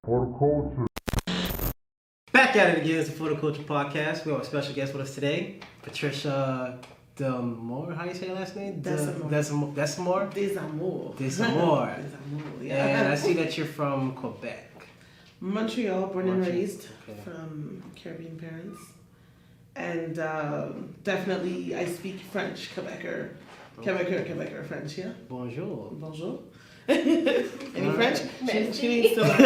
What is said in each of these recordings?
For the culture. Back at it again. It's the For the Culture podcast. We have a special guest with us today, Patricia Demore. How do you say your last name? Desamore. Desamore. Yeah. And I see that you're from Quebec. Montreal, born and raised, from Caribbean parents. And definitely I speak French, Quebecer, French, yeah? Bonjour. Bonjour. Any French? She needs to learn.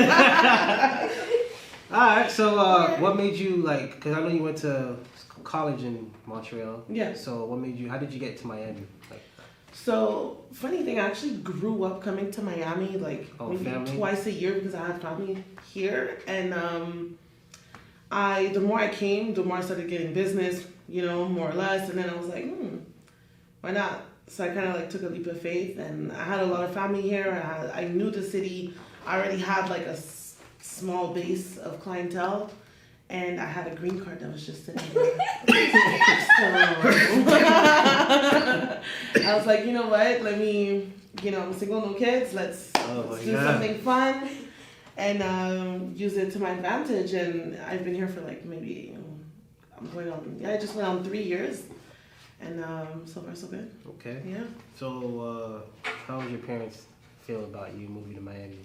Alright, so what made you because I know you went to college in Montreal. Yeah. So how did you get to Miami? So, funny thing, I actually grew up coming to Miami maybe family? twice a year because I had family here. And the more I came, the more I started getting business, more or less. And then I was like, why not? So I kind of took a leap of faith, and I had a lot of family here. I knew the city. I already had a small base of clientele, and I had a green card that was just sitting there. I was like, you know what? Let me, I'm single, no kids. Let's do something fun and use it to my advantage. And I've been here for maybe I just went on 3 years. And so far, so good. Okay. Yeah. So, how did your parents feel about you moving to Miami?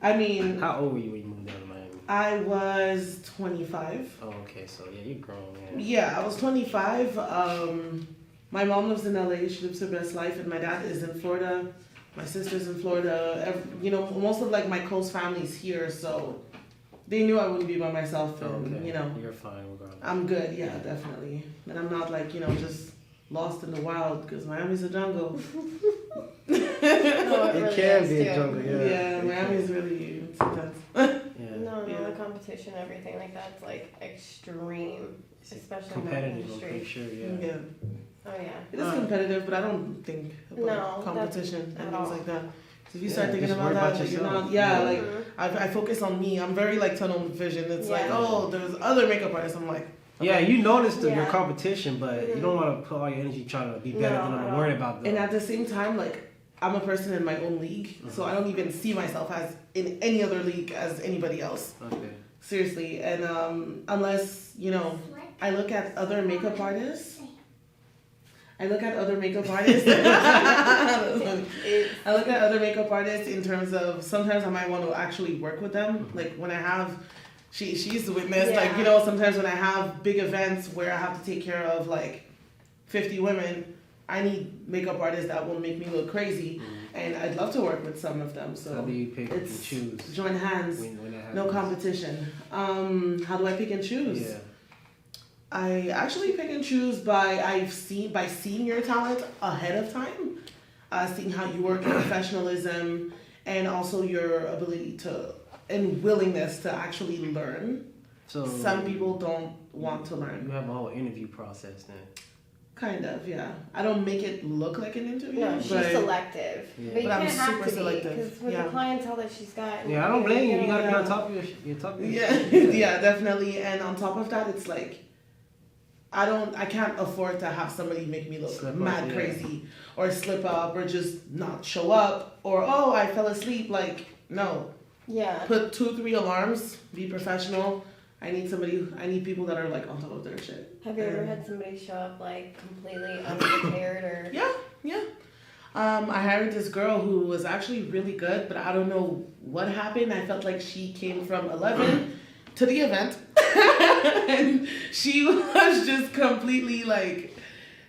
I mean... How old were you when you moved down to Miami? I was 25. Oh, okay. So, yeah, you're grown. Yeah, I was 25. My mom lives in LA. She lives her best life. And my dad is in Florida. My sister's in Florida. Most of, my close family's here. So, they knew I wouldn't be by myself. And, okay. You're fine regardless. I'm good. Yeah, definitely. And I'm not, just... lost in the wild because Miami's a jungle. It can be a jungle, yeah. Yeah, Miami's really intense. No, the competition, everything like that's extreme, especially competitive. in I'm pretty sure, Yeah. Oh yeah. It is competitive, but I don't think about competition and things like that. So if you start thinking about that, you're not. Yeah, I focus on me. I'm very tunnel vision. It's there's other makeup artists. I'm like. Yeah, you notice your competition, but you don't want to put all your energy trying to be better than them and worry about them. And at the same time, I'm a person in my own league, so I don't even see myself as in any other league as anybody else. Okay. Seriously, and unless I look at other makeup artists. I look at other makeup artists in terms of sometimes I might want to actually work with them. When I have. She's the witness. Sometimes when I have big events where I have to take care of 50 women, I need makeup artists that will make me look crazy, and I'd love to work with some of them. So how do you pick and choose? Join hands, no competition. How do I pick and choose? Yeah. I actually pick and choose by seeing your talent ahead of time, seeing how you work, your professionalism, and also your ability to. And willingness to actually learn. So some people don't want to learn. You have a whole interview process then. Kind of, yeah. I don't make it look like an interview. No, she's selective. Yeah. But you I'm can't have super to selective. Because with the clientele that she's got. Yeah, I don't blame you. You gotta be on top of your Yeah, definitely. And on top of that, it's I can't afford to have somebody make me look mad crazy or slip up or just not show up or I fell asleep. No. Yeah. Put 2-3 alarms. Be professional. I need people that are on top of their shit. Have you ever had somebody show up completely unprepared or? Yeah. I hired this girl who was actually really good, but I don't know what happened. I felt like she came from 11 to the event, and she was just completely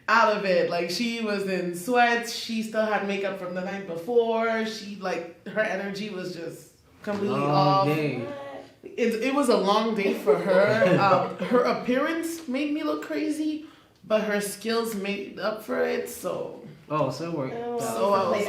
out of it. She was in sweats. She still had makeup from the night before. She her energy was just. Completely off. It was a long day for her. Her appearance made me look crazy, but her skills made up for it. So. Oh, so it worked. So I was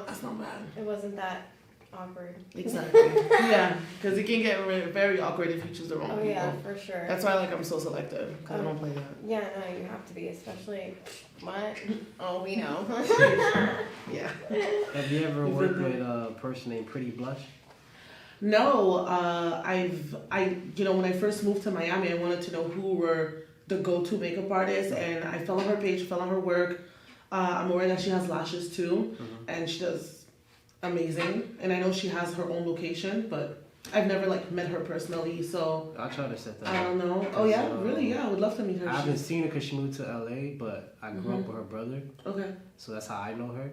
that's not bad. It wasn't that awkward. Exactly. Yeah, because it can get very awkward if you choose the wrong people. Oh yeah, for sure. That's why I'm so selective because I don't play that. Yeah, no, you have to be, especially what? Oh, we know. Yeah. Have you ever worked with a person named Pretty Blush? No, when I first moved to Miami, I wanted to know who were the go-to makeup artists, and I fell on her page, fell on her work. I'm aware that she has lashes too, and she does amazing. And I know she has her own location, but I've never like met her personally, so I'll try to set that up. I don't know. Oh yeah, really? Yeah, I would love to meet her. I haven't seen her because she moved to LA, but I grew up with her brother. Okay. So that's how I know her.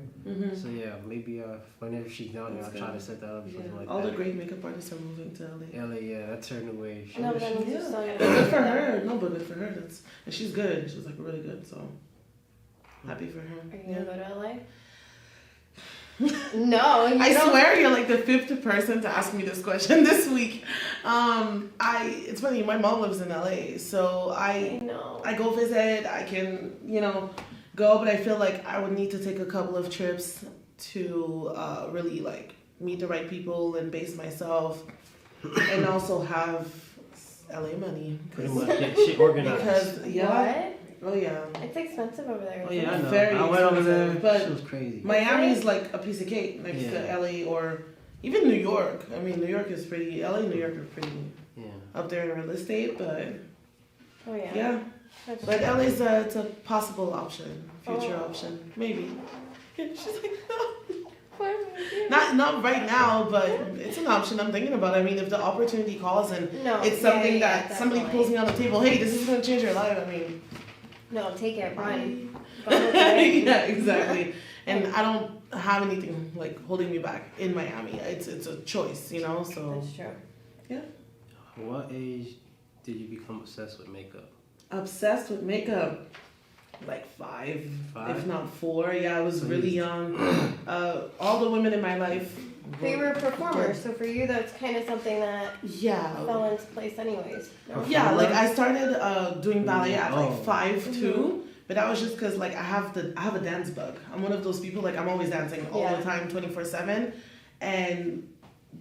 So yeah, maybe whenever she's down there, I'll try to set that up. Something like all that. the great makeup artists are moving to LA. LA, yeah, that's her new wave. No, but then Good for her. No, but good for her. And she's good. She's like really good. So happy for her. Are you gonna go to LA? No, I swear you're like the fifth person to ask me this question this week. It's funny. My mom lives in LA, so I go visit. I can go, but I feel like I would need to take a couple of trips to really like meet the right people and base myself, and also have LA money. Pretty much get shit organized. What? Oh yeah. It's expensive over there. Oh yeah, I know. Very I went over there, but it was crazy. Miami's like a piece of cake next to LA or even New York. I mean, New York is pretty. LA and New York are pretty up there in real estate, but But LA's it's a possible option, future option, maybe. She's like, no. Not right now, but it's an option I'm thinking about. I mean, if the opportunity calls and it's something that somebody pulls me on the table, hey, this is gonna change your life. I mean. No, take it, run. Yeah, exactly. And I don't have anything like holding me back in Miami. It's a choice, So that's true. Yeah. What age did you become obsessed with makeup? Obsessed with makeup, like five, if not 4. Yeah, I was really young. All the women in my life. But you were a performer, so for you that's kind of something that fell into place anyways. No? Yeah, like I started doing ballet at like 5 too, but that was just because like I have a dance bug. I'm one of those people, like I'm always dancing all the time, 24/7, and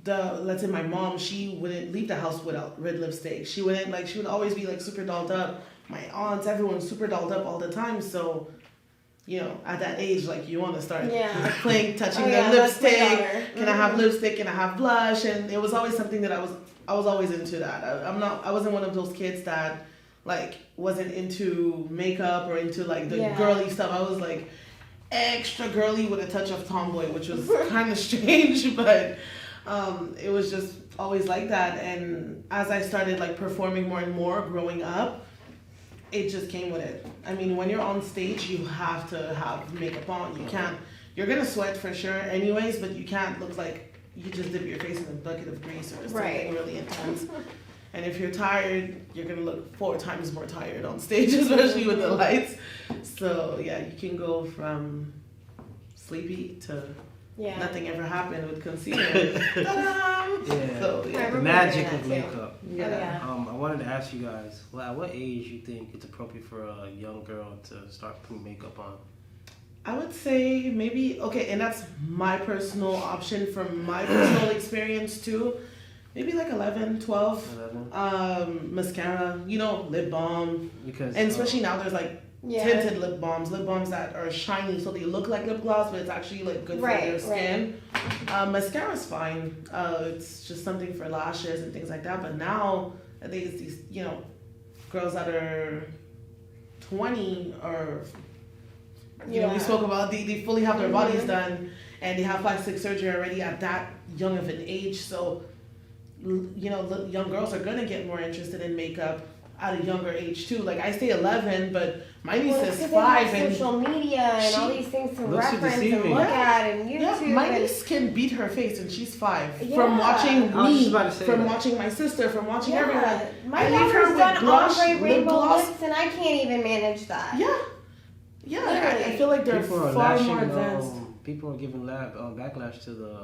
let's say my mom, she wouldn't leave the house without red lipstick. She would always be like super dolled up. My aunts, everyone's super dolled up all the time, so. At that age, like you want to start touching the lipstick. Can I have lipstick? Can I have blush? And it was always something that I was always into that. I wasn't one of those kids that like wasn't into makeup or into like the girly stuff. I was like extra girly with a touch of tomboy, which was kind of strange, but it was just always like that. And as I started like performing more and more growing up, it just came with it. I mean, when you're on stage, you have to have makeup on. You're gonna sweat for sure anyways, but you can't look like you just dip your face in a bucket of grease or something really intense. And if you're tired, you're gonna look 4 times more tired on stage, especially with the lights. So yeah, you can go from sleepy to nothing ever happened with concealer. So, the magic of makeup. I wanted to ask you guys, at what age you think it's appropriate for a young girl to start putting makeup on? I would say maybe, and that's my personal option from my personal experience too. Maybe like 11, 12. 11? Mascara, lip balm. And especially now there's like tinted lip balms that are shiny, so they look like lip gloss, but it's actually like good for their skin. Mascara's fine. It's just something for lashes and things like that. But now I think it's these, girls that are 20 or we spoke about they fully have their bodies done and they have plastic surgery already at that young of an age. So young girls are gonna get more interested in makeup at a younger age too. Like I say 11, but my niece is 5 and social media and all these things to reference and look at and YouTube. Yeah, my niece can beat her face and she's 5 from watching me, from watching my sister, from watching everyone. My daughter's done ombre rainbow lips and I can't even manage that. Yeah. I feel like they're far more advanced. People are giving backlash to the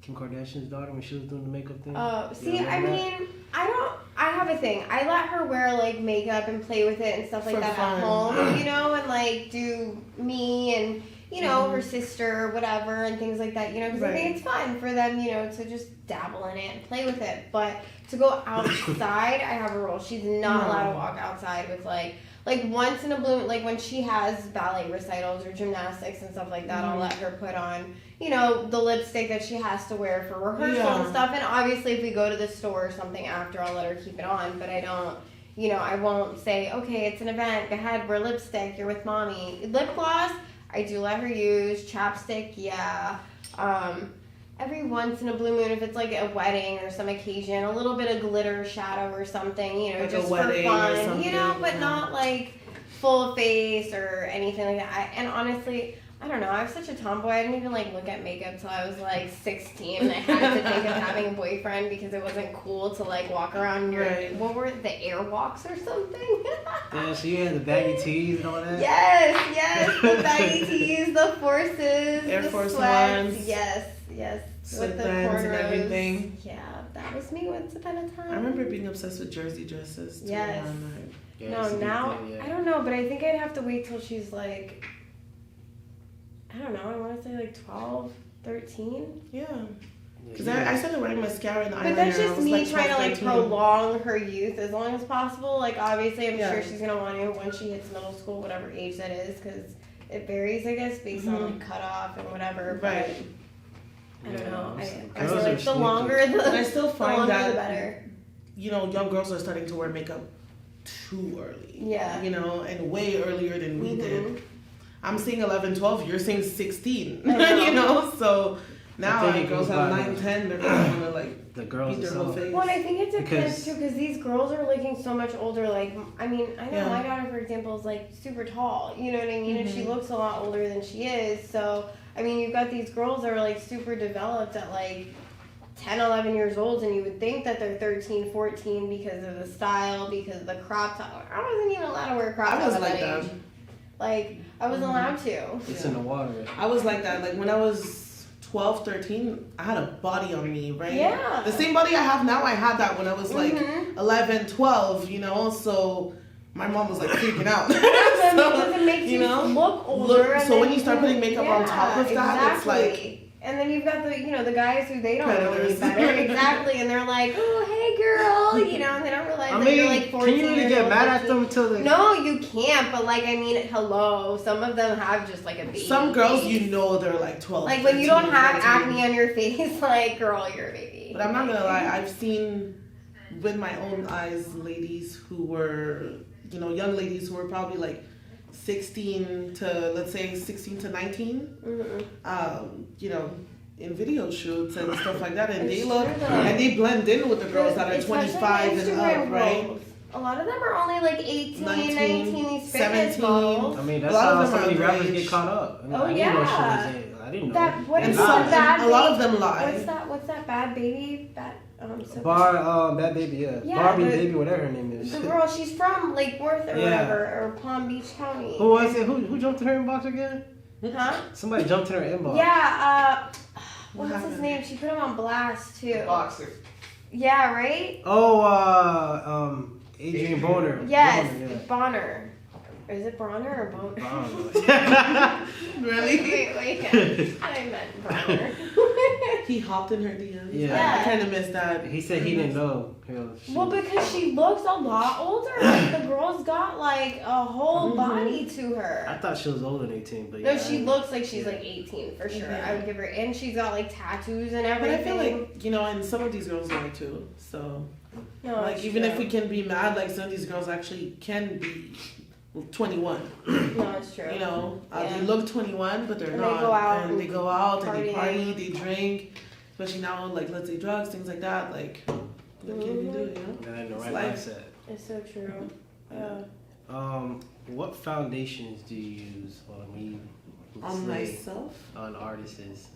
Kim Kardashian's daughter when she was doing the makeup thing. I have a thing. I let her wear like makeup and play with it and stuff like that at home, and like do me and her sister, whatever, and things like that, because I think it's fun for them, to just dabble in it and play with it. But to go outside, I have a rule. She's not allowed to walk outside with like once in a blue, like when she has ballet recitals or gymnastics and stuff like that, I'll let her put on, the lipstick that she has to wear for rehearsal and stuff. And obviously if we go to the store or something after, I'll let her keep it on, but I don't, I won't say, okay, it's an event, go ahead, wear lipstick, you're with mommy. Lip gloss, I do let her use. Chapstick, every once in a blue moon, if it's like a wedding or some occasion, a little bit of glitter shadow or something, you know, like just for fun, you know, but yeah. not like full face or anything like that. And honestly, I don't know, I was such a tomboy. I didn't even like look at makeup till I was like 16, and I had to think of having a boyfriend because it wasn't cool to like walk around your what were the airwalks or something. Yeah, so you had the baggy tees and all that. Yes, the baggy tees, the forces, Air the Force sweats. Ones. Yes. Slip With the bands and cornrows. everything. Yeah, that was me once upon a time. I remember being obsessed with jersey dresses. Too. Yes. Yeah, No, now I don't know, but I think I'd have to wait till she's like, I don't know, I want to say like 12, 13. Yeah. Because I started wearing mascara and eyeliner. But that's just me like trying to 12, like 13. prolong her youth as long as possible. Like obviously I'm Yeah. sure she's going to want to when she hits middle school, whatever age that is, because it varies, I guess, based on like cutoff and whatever. Right. But I don't know. I Girls feel are like the sneaky. longer But I still the find longer that the better. you know, young girls are starting to wear makeup too early. Yeah. You know, and way earlier than we did. I'm seeing 11, 12. You're saying 16. I know. You know, so now think it girls goes have by 9, 10. They're gonna want to like The girls beat their whole themselves. face. Well, and I think it depends Because- too, because these girls are looking so much older. Like, I mean, I know Yeah. my daughter, for example, is like super tall. You know what I mean? And she looks a lot older than she is. So, I mean, you've got these girls that are like super developed at like 10, 11 years old, and you would think that they're 13, 14 because of the style, because of the crop top. I wasn't even allowed to wear crop top I was at like that that. age. Like, I wasn't allowed to. It's in the water. I was like that. Like when I was 12, 13, I had a body on me, right? Yeah. The same body I have now, I had that when I was like Mhm. 11, 12, you know? So my mom was like freaking out. Because it makes you know? look older. So and when then you start putting makeup on top of that, it's like... exactly. And then you've got the, you know, the guys who they don't know any Predators. better. Exactly. And they're like, oh, hey, girl. You know, and they don't realize I that you're mean, like 14 can you really years get old, mad at 15. them until they... No, you can't. But, like, I mean, hello. Some of them have just, like, a baby Some girls, face. you know, they're like 12. Like, when you don't 13, have 14. acne on your face, like, girl, you're a baby. But I'm not gonna lie, I've seen with my own eyes ladies who were, you know, young ladies who were probably like 16 to, let's say, 16 to 19, you know, in video shoots and stuff like that, and It's they look, true, though. and they blend in with the girls that are Especially 25 and Instagram up, right? girls. A lot of them are only like 18, 19, 19, these fitness 17. models. I mean, A that's lot of how them so are many rappers underage. get caught up. I mean, Oh, I didn't know yeah. she was in. I didn't know. That what And is some- that bad? a lot of Baby- them lie. What's that bad baby? So Bad baby, yeah. Yeah, Barbie, the- baby, whatever her name is. the girl, she's from Lake Worth or Yeah. whatever, or Palm Beach County. Who was it? Who jumped in her inbox again? Huh? Somebody jumped in her inbox. Yeah. What's his happened? name? She put him on blast too. Boxer. Yeah. Right. Oh, Adrian Boner. Yes. Boner, Bonner. Is it Bronner or Boner? yeah. Really? wait. I meant Bronner. He hopped in her DMs. Yeah. I kind of missed that. He said he didn't know. Well, because she looks a lot older. Like, the girl's got like a whole body to I her. thought she was older than 18, but No, yeah. she looks like she's like 18 for sure. Yeah. I would give her, and she's got like tattoos and But I everything. feel like, you know, and some of these girls lie too. So, no, like, it's even if true. we can be mad, like, some of these girls actually can be 21. No, it's true. You know, Yeah. they look 21, but they're And not. they go out and and they go out and they partying. party, they drink. Especially now, like, let's say drugs, things like that. Like, what can you do, you know? Not in the It's right like- mindset. It's so true. What foundations do you use On myself? on artists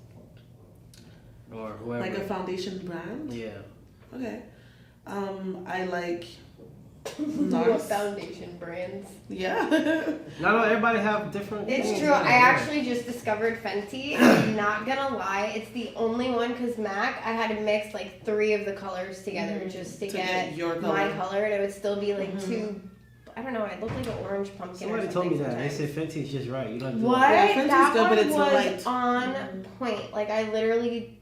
or whoever? Like a foundation brand? Yeah. Okay. I like What NARS. foundation brands? Yeah. No, everybody have different. It's things, true. yeah. I actually just discovered Fenty. I'm not gonna lie, it's the only one because MAC. I had to mix like 3 of the colors together just to get your my color. color, and it would still be like too. I don't know. It looked like an orange pumpkin. Somebody or told me something that. sometimes. They said Fenty's just right. You don't do What? Yeah, Fenty's That good, one but it's was light. on point. Like I literally,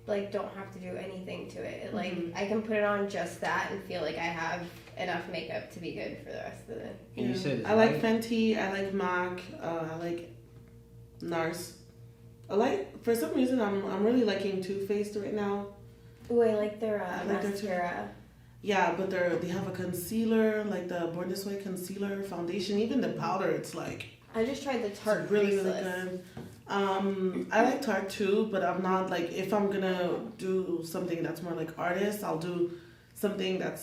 like don't have to do anything to it. Like I can put it on just that and feel like I have enough makeup to be good for the rest of the. And you said it's I like light? Fenty. I like MAC. I like NARS. I like, for some reason, I'm really liking Too Faced right now. Ooh, I like their I like their mascara. Yeah, but they have a concealer, like the Born This Way concealer, foundation, even the powder. It's like I just tried the Tarte it's really Faceless. good. I like Tarte too, but I'm not like, if I'm gonna do something that's more like artist, I'll do something that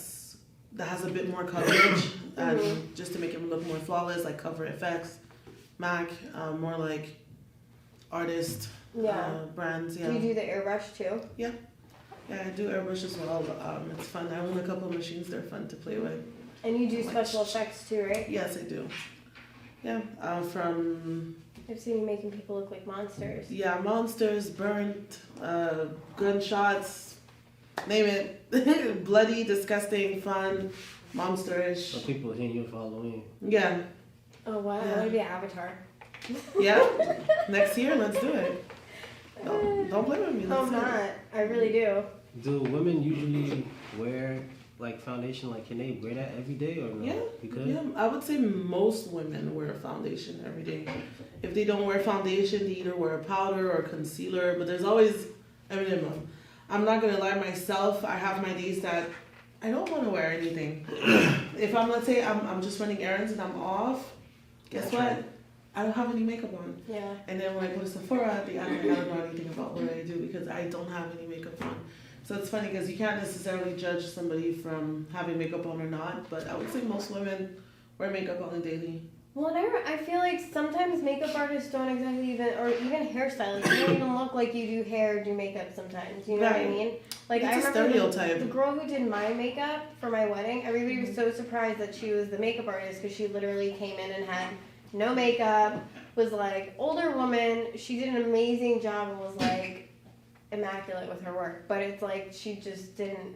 has a bit more coverage and just to make it look more flawless, like Cover FX, MAC, more like artist brands. Yeah. Do you do the airbrush too? Yeah, I do airbrush as well. It's fun. I own a couple of machines. They're fun to play with. And you do special effects too, right? Yes, I do. Yeah, I've seen you making people look like monsters. Yeah, monsters, burnt, gunshots, name it. Bloody, disgusting, fun, monsterish. So people hear you for Halloween. Yeah. Oh wow, I want to be an avatar. Yeah? Next year, let's do it. Don't blame me. I'm not. I really do. Do women usually wear like foundation? Like, can they wear that every day or no? Yeah. You could? Yeah, I would say most women wear foundation every day. If they don't wear foundation, they either wear a powder or concealer, but there's always a minimum. I'm not gonna lie, myself, I have my days that I don't want to wear anything. If let's say I'm just running errands and I'm off, guess what? I don't have any makeup on. Yeah. And then when I go to Sephora, they act like I don't know anything about what I do because I don't have any makeup on. So it's funny because you can't necessarily judge somebody from having makeup on or not, but I would say most women wear makeup on a daily. Well, I feel like sometimes makeup artists don't exactly or even hairstylists, you don't even look like you do hair, do makeup sometimes. You know what I mean? Like, it's I a remember stereotype. the girl who did my makeup for my wedding, everybody was so surprised that she was the makeup artist because she literally came in and had no makeup, was like older woman. She did an amazing job and was like immaculate with her work, but it's like she just didn't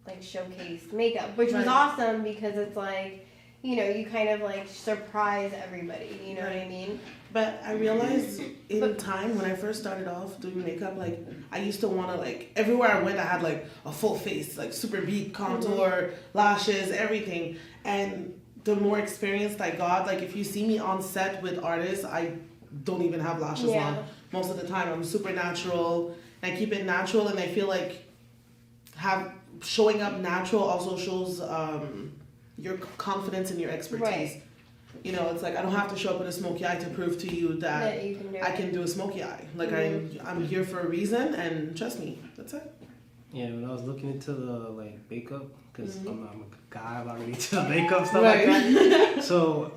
like showcase makeup, which was awesome because it's like, you know, you kind of like surprise everybody, you know what I mean? But I realized in time when I first started off doing makeup, like I used to want to like everywhere I went I had like a full face, like super beat, contour, lashes, everything. And the more experienced I got, like if you see me on set with artists, I don't even have lashes on most of the time. I'm super natural. I keep it natural, and I feel like showing up natural also shows your confidence in your expertise. Right. You know, it's like I don't have to show up with a smoky eye to prove to you that you can do I can do a smoky eye. Like I'm here for a reason, and trust me, that's it. Yeah, when I was looking into the like makeup, because I'm a guy, I'm not really into the makeup stuff like that. So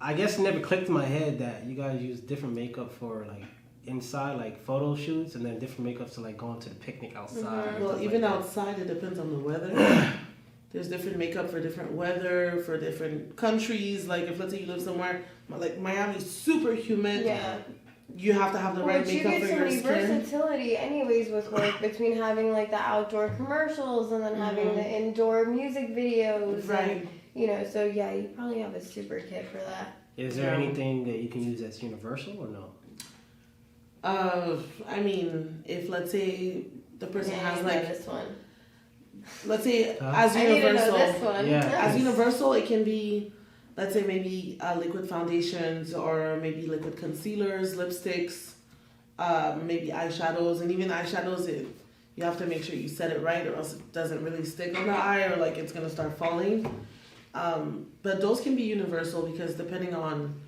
I guess it never clicked in my head that you guys use different makeup for like inside, like photo shoots, and then different makeup to like going to the picnic outside. Well, even like outside, it depends on the weather. There's different makeup for different weather, for different countries. Like if let's say you live somewhere like Miami's super humid. Yeah. You have to have the right makeup for your skin. You get so many versatility anyways with work between having like the outdoor commercials and then having the indoor music videos. Right. And, you know, so yeah, you probably have a super kit for that. Is there anything that you can use that's universal or no? I mean, if let's say the person has like this one. Let's say as I universal. need to know this one. Yeah. As universal, it can be, let's say maybe liquid foundations or maybe liquid concealers, lipsticks, maybe eyeshadows, and even eyeshadows. You have to make sure you set it right, or else it doesn't really stick on the eye, or like it's gonna start falling. But those can be universal because depending on,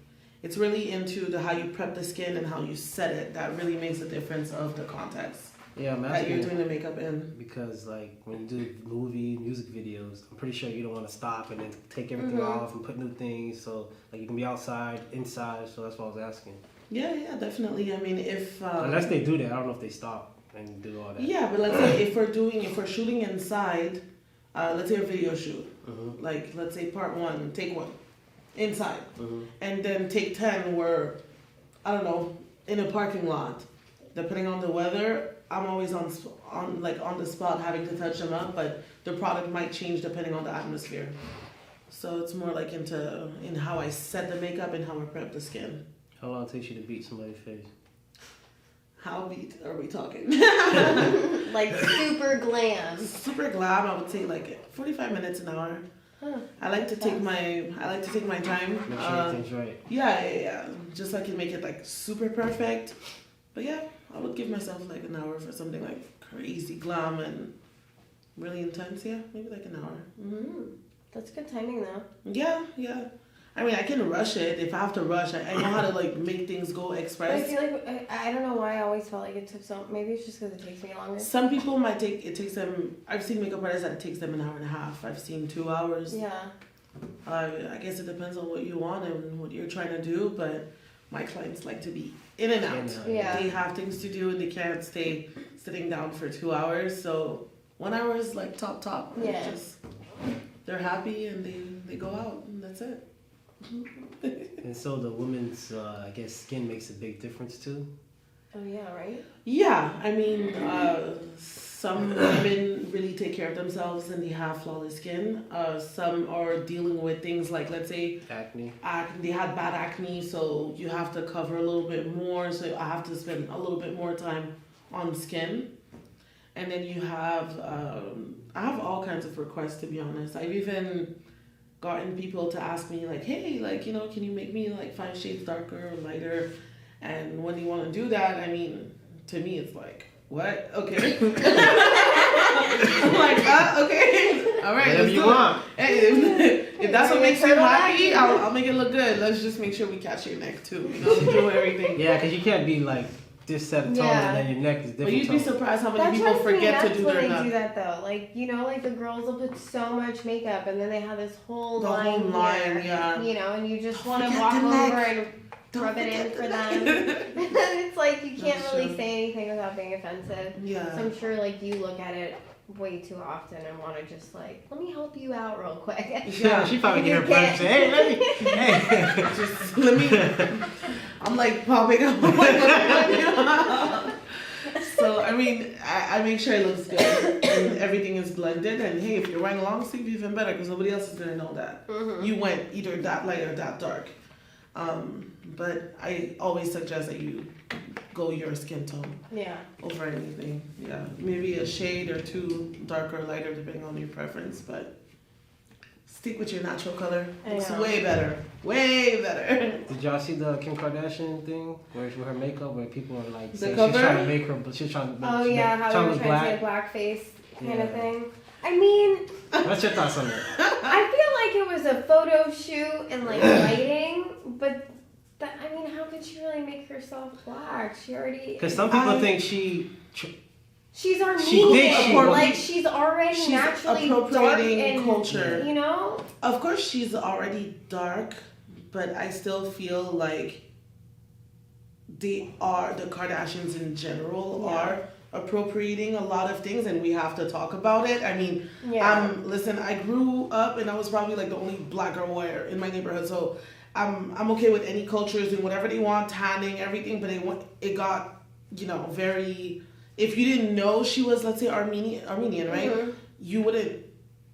it's really into how you prep the skin and how you set it. That really makes a difference of the context. Yeah, I'm that you're doing the makeup in. Because like when you do music videos, I'm pretty sure you don't want to stop and then take everything off and put new things. So like you can be outside, inside. So that's what I was asking. Yeah, definitely. I mean, if unless they do that, I don't know if they stop and do all that. Yeah, but let's say if we're shooting inside, let's say a video shoot, like let's say part 1, take 1, inside, and then take 10, we're, I don't know, in a parking lot. Depending on the weather, I'm always on the spot having to touch them up, but the product might change depending on the atmosphere. So it's more like in how I set the makeup and how I prep the skin. How long it takes you to beat somebody's face? How beat are we talking? Like super glam. Super glam, I would say like 45 minutes an hour. Huh. I like to take my time. Make sure everything's right. Yeah. Just so I can make it like super perfect. But yeah, I would give myself like an hour for something like crazy glam and really intense. Yeah, maybe like an hour. That's good timing though. Yeah. I mean, I can rush it if I have to rush. I know how to like make things go express. But I feel like I don't know why I always felt like it took so. Maybe it's just because it takes me longer. Some people might takes them. I've seen makeup artists that it takes them an hour and a half. I've seen 2 hours. Yeah. I guess it depends on what you want and what you're trying to do. But my clients like to be in and out. Yeah. They have things to do and they can't stay sitting down for 2 hours. So 1 hour is like top. Yeah. They're happy and they go out and that's it. And so the woman's, I guess, skin makes a big difference too. Oh yeah, right. Yeah, I mean, some women really take care of themselves and they have flawless skin. Some are dealing with things like, let's say, Acne. They had bad acne, so you have to cover a little bit more. So I have to spend a little bit more time on skin. And then you have, I have all kinds of requests, to be honest. I've even gotten people to ask me like, hey, like, you know, can you make me like 5 shades darker or lighter? And when you want to do that, I mean, to me, it's like, what? Okay. I'm like, okay. All right. Whatever you want. Hey, if that's what makes you happy, I'll make it look good. Let's just make sure we catch your neck too. You know, do everything. Yeah, because you can't be like this set of tones and then your neck is different. But you'd be surprised how many people forget to do their neck. That's when I do that though. Like, you know, like the girls will put so much makeup and then they have this whole line here, yeah. You know, and you just want to walk over and rub it in for them. It's like you can't really say anything without being offensive. Yeah. So I'm sure like you look at it way too often and want to just like, let me help you out real quick. Yeah, she probably get her friends say, hey, just let me. I'm like popping up. So I mean, I make sure it looks good and everything is blended. And hey, if you're wearing a long sleeve, even better because nobody else is gonna know that you went either that light or that dark. But I always suggest that you go your skin tone. Yeah. Over anything. Yeah. Maybe a shade or 2 darker or lighter depending on your preference, but stick with your natural color. It's way better. Way better. Did y'all see the Kim Kardashian thing where with her makeup where people are like saying she's trying to make her, but she's trying to make how they were trying to say blackface kind of thing. I mean, what's your thoughts on that? I feel like it was a photo shoot and like lighting, but I mean, how could she really make herself black? She already. Because some people think she's Armenian. She's already naturally appropriating dark and, culture. You know. Of course, she's already dark, but I still feel like the Kardashians in general are appropriating a lot of things, and we have to talk about it. I mean, listen, I grew up and I was probably like the only black girl in my neighborhood, so I'm okay with any cultures doing whatever they want, tanning, everything, but it got, you know, very. If you didn't know she was, let's say, Armenian, right? Mm-hmm. You wouldn't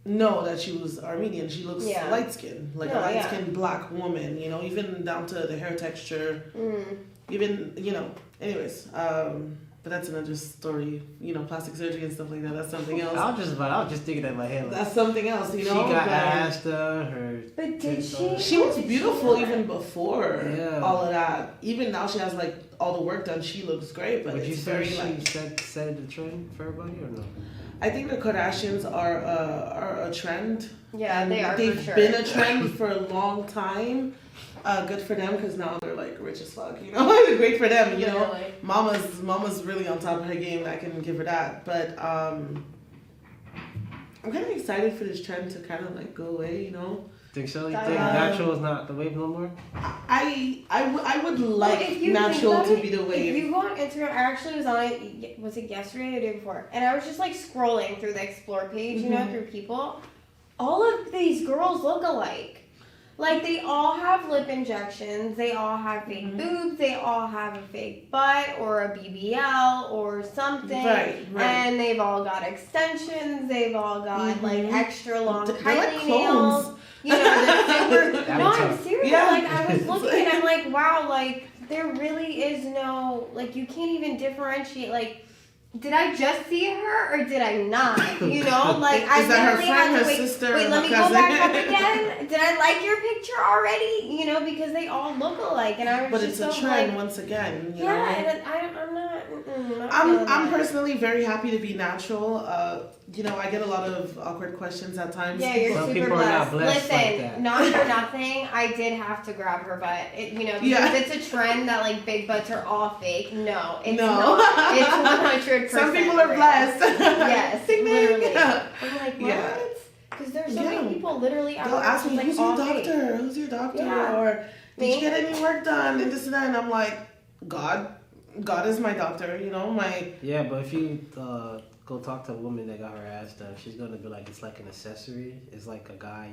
know that she was Armenian. She looks light skinned, like a light skinned black woman, you know, even down to the hair texture, even, you know, anyways. But that's another story, you know, plastic surgery and stuff like that. That's something else. I was just thinking that in my head. Like, that's something else, you know. She got asked her. But did she? She was beautiful even before all of that. Even now, she has like all the work done. She looks great. But would you say she like set the trend for everybody or no? I think the Kardashians are a trend. Yeah, they are. They've for sure. been a trend for a long time. Good for them because now they're like rich as fuck, you know. Great for them, you know. Mama's really on top of her game. I can give her that. But I'm kind of excited for this trend to kind of like go away, you know. Think so? You think natural is not the wave no more? I would like natural to be the wave. If you go on Instagram, I actually was on it. Was it yesterday or the day before? And I was just like scrolling through the explore page, you know, through people. All of these girls look alike. Like, they all have lip injections, they all have fake boobs, they all have a fake butt or a BBL or something. Right. And they've all got extensions, they've all got, like, extra long Kylie nails. You know, they're super... No, I'm serious. Yeah. Like, I was looking and I'm like, wow, like, there really is no... Like, you can't even differentiate, like... Did I just see her or did I not? You know, like I literally had to wait, let me go back up again. Did I like your picture already? You know, because they all look alike, and I was but just it's a trend once again. You know? And I'm not. I'm personally very happy to be natural. You know, I get a lot of awkward questions at times. Yeah, you're Some super people are not blessed. blessed Listen, like that. not for nothing, I did have to grab her butt. Because it's a trend that like big butts are all fake. No, it's not. It's 100%. Some people are blessed. Yes, literally. I'm like, what? Yeah. Because there's so many people literally out They'll there ask me, like, who's your doctor? Who's your doctor? Yeah. Or did you get any work done? And this and that. And I'm like, God is my doctor, you know, Yeah, but if you go talk to a woman that got her ass done, she's gonna be like, it's like an accessory. It's like a guy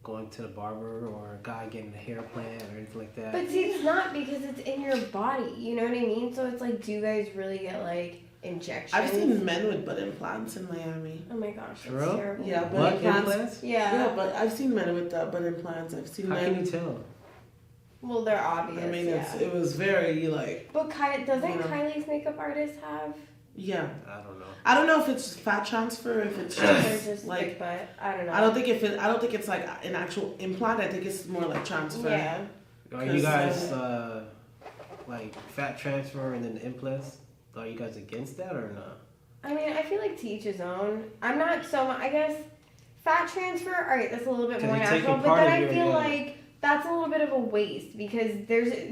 going to the barber or a guy getting a hair plan or anything like that. But see, it's not because it's in your body. You know what I mean? So it's like, do you guys really get like injections? I've seen men with butt implants in Miami. Oh my gosh, that's Bro? terrible. Yeah, butt implants? Yeah. But I've seen men with butt implants. I've seen How men. can you tell? Well, they're obvious. I mean, yeah. it was very like. But doesn't Kylie's makeup artist have? Yeah. I don't know. I don't know if it's fat transfer, if it's Or just just like. big butt. I don't know. I don't think it's like an actual implant. I think it's more like transfer. Yeah. Are you guys like fat transfer and then the implants? Are you guys against that or not? I mean, I feel like to each his own. I'm not so much. I guess fat transfer. All right, that's a little bit more natural, but then I feel like that's a little bit of a waste because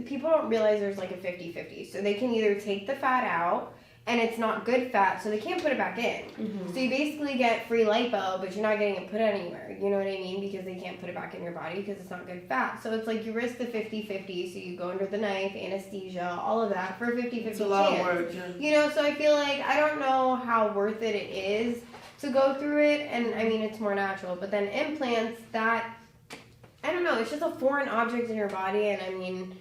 people don't realize there's like a 50-50. So they can either take the fat out and it's not good fat, so they can't put it back in. Mm-hmm. So you basically get free lipo, but you're not getting it put anywhere. You know what I mean? Because they can't put it back in your body because it's not good fat. So it's like you risk the 50-50. So you go under the knife, anesthesia, all of that for a 50-50 It's a lot of work. Yeah. You know, so I feel like I don't know how worth it is to go through it. And I mean, it's more natural. But then implants, I don't know. It's just a foreign object in your body. And I mean...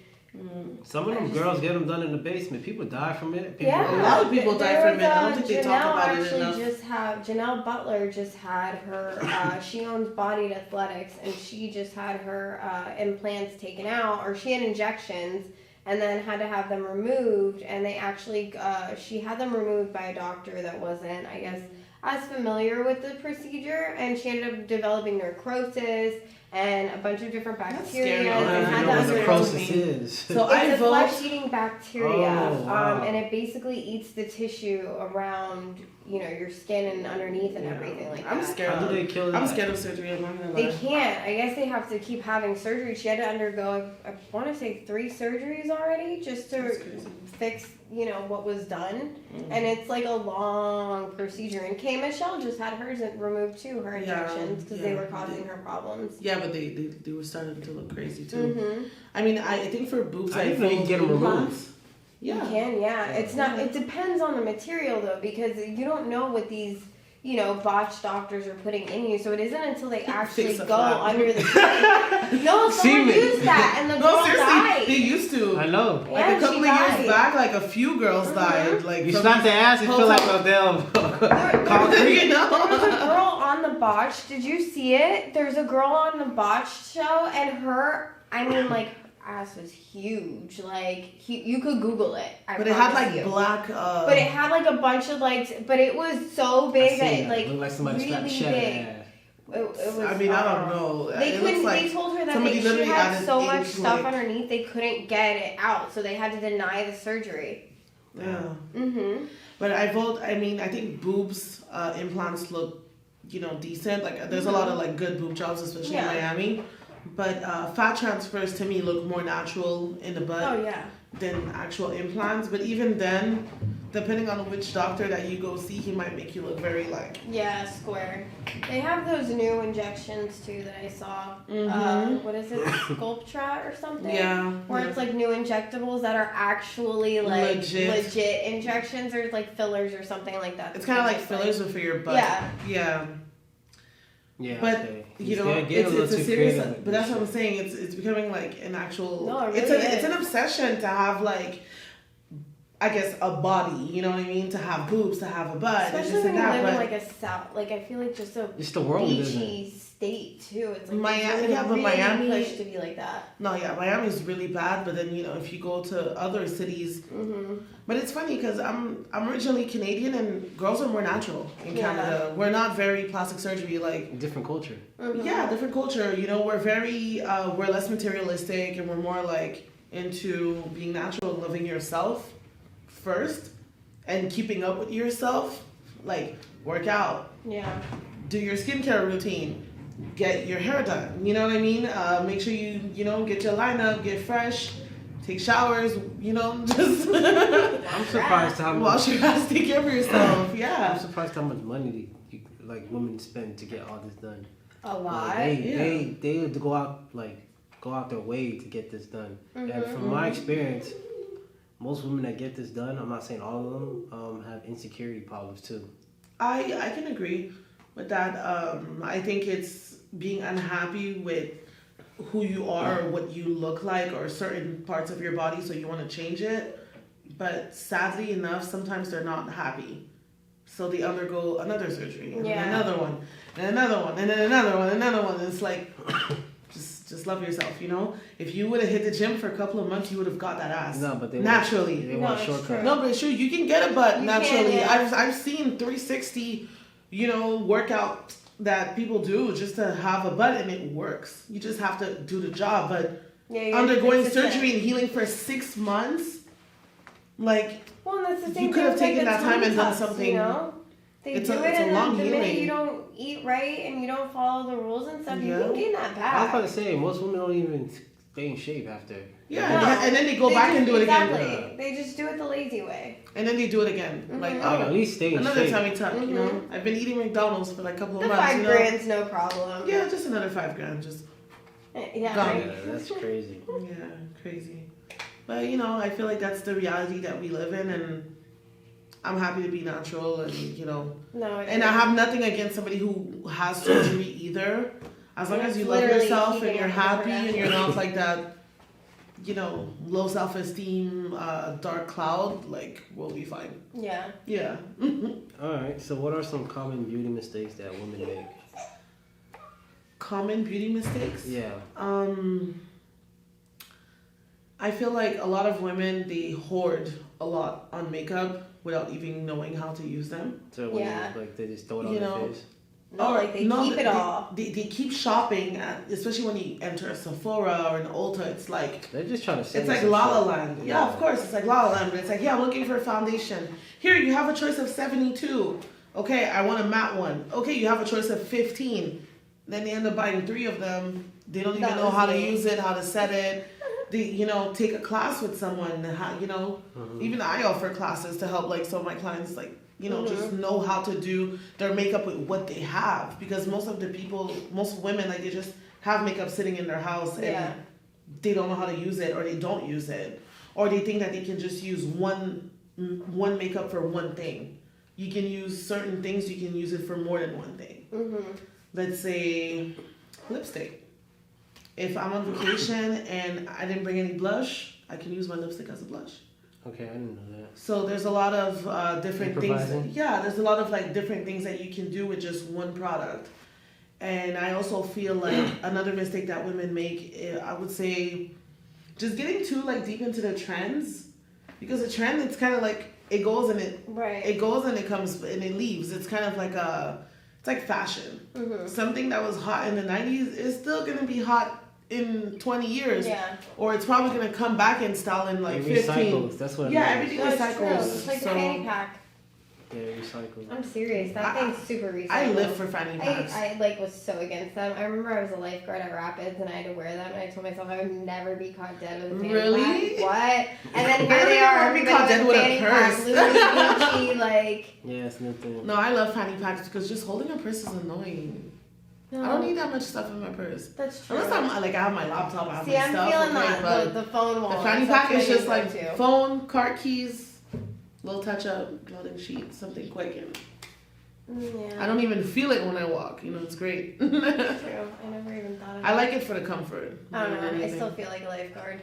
Some of them girls get them done in the basement. People die from it. A lot of people die from it. I don't think they talk about it enough. Janelle Butler just had her, she owns Bodied Athletics, and she just had her implants taken out, or she had injections, and then had to have them removed, and they actually, she had them removed by a doctor that wasn't, I guess, as familiar with the procedure, and she ended up developing necrosis, and a bunch of different bacteria. I don't even know what necrosis is. So it's a flesh-eating bacteria, wow. and it basically eats the tissue around, you know, your skin and underneath and everything like that. I'm scared. How do they kill that? I'm scared of surgery. I'm not gonna lie. They can't. I guess they have to keep having surgery. She had to undergo, I want to say 3 surgeries already just to fix, you know, what was done. And it's like a long procedure. And K. Michelle just had hers removed too, her injections, because they were causing her problems. Yeah, but they were starting to look crazy too. I mean, I think for boobs, I didn't know you can get them removed. Yeah. You can, yeah. It's not. It depends on the material though, because you don't know what these, you know, botched doctors are putting in you. So it isn't until they actually go under the. No, someone used that, and the girl died. They used to. I know. Yeah, like a couple of years back, like a few girls died. Like you slap the ass, it feel like a damn concrete. You know? There was a girl on the botched. Did you see it? There's a girl on the botched show, and I mean, like. Ass was huge. Like you could Google it. But it had like black. But it had like a bunch of like. But it was so big that it like looked like somebody really slapped big. It was. I mean, I don't know. They couldn't. They told her that she had so much stuff underneath they couldn't get it out, so they had to deny the surgery. Yeah. Mhm. But I mean, I think boobs implants look, you know, decent. Like there's a lot of like good boob jobs, especially in Miami. But fat transfers to me look more natural in the butt than actual implants. But even then, depending on which doctor that you go see, he might make you look very like... Yeah, square. They have those new injections too that I saw. What is it? Sculptra or something? Yeah. Where it's like new injectables that are actually like legit injections, or like fillers or something like that. It's kind of like fillers but for your butt. Yeah. Yeah. Yeah, but you know, it's a serious. But that's what I'm saying. It's becoming like an actual. No, it really it's an obsession to have like, I guess, a body. You know what I mean? To have boobs, to have a butt, especially when you live in like a south, like I feel like just the world, beachy state too. It's like Miami, but Miami pushed to be like that. No, yeah, Miami's really bad. But then if you go to other cities, but it's funny because I'm originally Canadian and girls are more natural in Canada. We're not very plastic surgery like different culture. Yeah, different culture. We're very we're less materialistic and we're more like into being natural and loving yourself first, and keeping up with yourself, like work out, do your skincare routine, get your hair done. You know what I mean? Make sure you get your lineup, get fresh, take showers. Just I'm surprised how much wash your ass, take care of yourself. Yeah. I'm surprised how much money women spend to get all this done. A lot. They go out their way to get this done. And from my experience, most women that get this done, I'm not saying all of them, have insecurity problems too. I can agree with that. I think it's being unhappy with who you are or what you look like or certain parts of your body, so you want to change it. But sadly enough, sometimes they're not happy. So they undergo another surgery, and then another one, and another one, and then another one, and another one. And it's like, just love yourself, If you would have hit the gym for a couple of months, you would have got that ass. No, but naturally. They want a shortcut. No, but it's true. You can get a butt naturally. I've seen 360, workout that people do just to have a butt, and it works. You just have to do the job. But undergoing surgery and healing for 6 months, well, and that's the thing. You could have taken that time and done something. It's a long healing. The minute you don't eat right and you don't follow the rules and stuff, you can gain that back. I was about to say, most women don't even stay in shape after. Yeah, and then they go back and do it again. Exactly. They just do it the lazy way. And then they do it again. At least stay in another shape. tummy tuck, I've been eating McDonald's for a couple of months. $5,000's no problem. Yeah, just another $5,000. Just yeah, that's crazy. Yeah, crazy. But I feel like that's the reality that we live in, and I'm happy to be natural, and No, and I have nothing against somebody who has surgery either. As long as you love yourself and you're happy and you're not like that, low self-esteem, dark cloud, we'll be fine. Yeah. Yeah. All right. So, what are some common beauty mistakes that women make? Common beauty mistakes? Yeah. I feel like a lot of women, they hoard a lot on makeup without even knowing how to use them. So they just throw it on their face. No, they keep it all. They keep shopping, especially when you enter a Sephora or an Ulta. It's they're just trying to sell. It's like La La Land. Yeah, of course, it's like La La Land. But it's like, I'm looking for a foundation. Here, you have a choice of 72. Okay, I want a matte one. Okay, you have a choice of 15. Then they end up buying 3 of them. They don't even know how to use it, how to set it. They, take a class with someone. Even I offer classes to help some of my clients, just know how to do their makeup with what they have. Because most women, they just have makeup sitting in their house and they don't know how to use it, or they don't use it. Or they think that they can just use one makeup for one thing. You can use certain things, you can use it for more than one thing. Let's say lipstick. If I'm on vacation and I didn't bring any blush, I can use my lipstick as a blush. Okay, I didn't know that. So there's a lot of different things. Yeah, there's a lot of different things that you can do with just one product. And I also feel like another mistake that women make, I would say, just getting too deep into the trends. Because a trend, it's kind of it goes and it goes and it comes and it leaves. It's kind of it's like fashion. Something that was hot in the 90s is still going to be hot in 20 years. Yeah. Or it's probably going to come back in style in 15. Recycles. That's what it everything recycles. It's like a fanny pack. Yeah, recycle. I'm serious. That thing's super recyclable. I live for fanny packs. I was so against them. I remember I was a lifeguard at Rapids and I had to wear them, and I told myself I would never be caught dead with a fanny pack. What? And then here they are. Be caught dead with a purse. Yeah, it's nothing. No, I love fanny packs because just holding a purse is annoying. No. I don't need that much stuff in my purse. That's true. Unless I have my laptop, I have my stuff. I'm feeling the phone wallet. The fanny pack is just phone, cart keys, little touch up, clothing sheet, something quick. And I don't even feel it when I walk. It's great. True. I never even thought of it. I like it for the comfort. I don't know. I still feel like a lifeguard.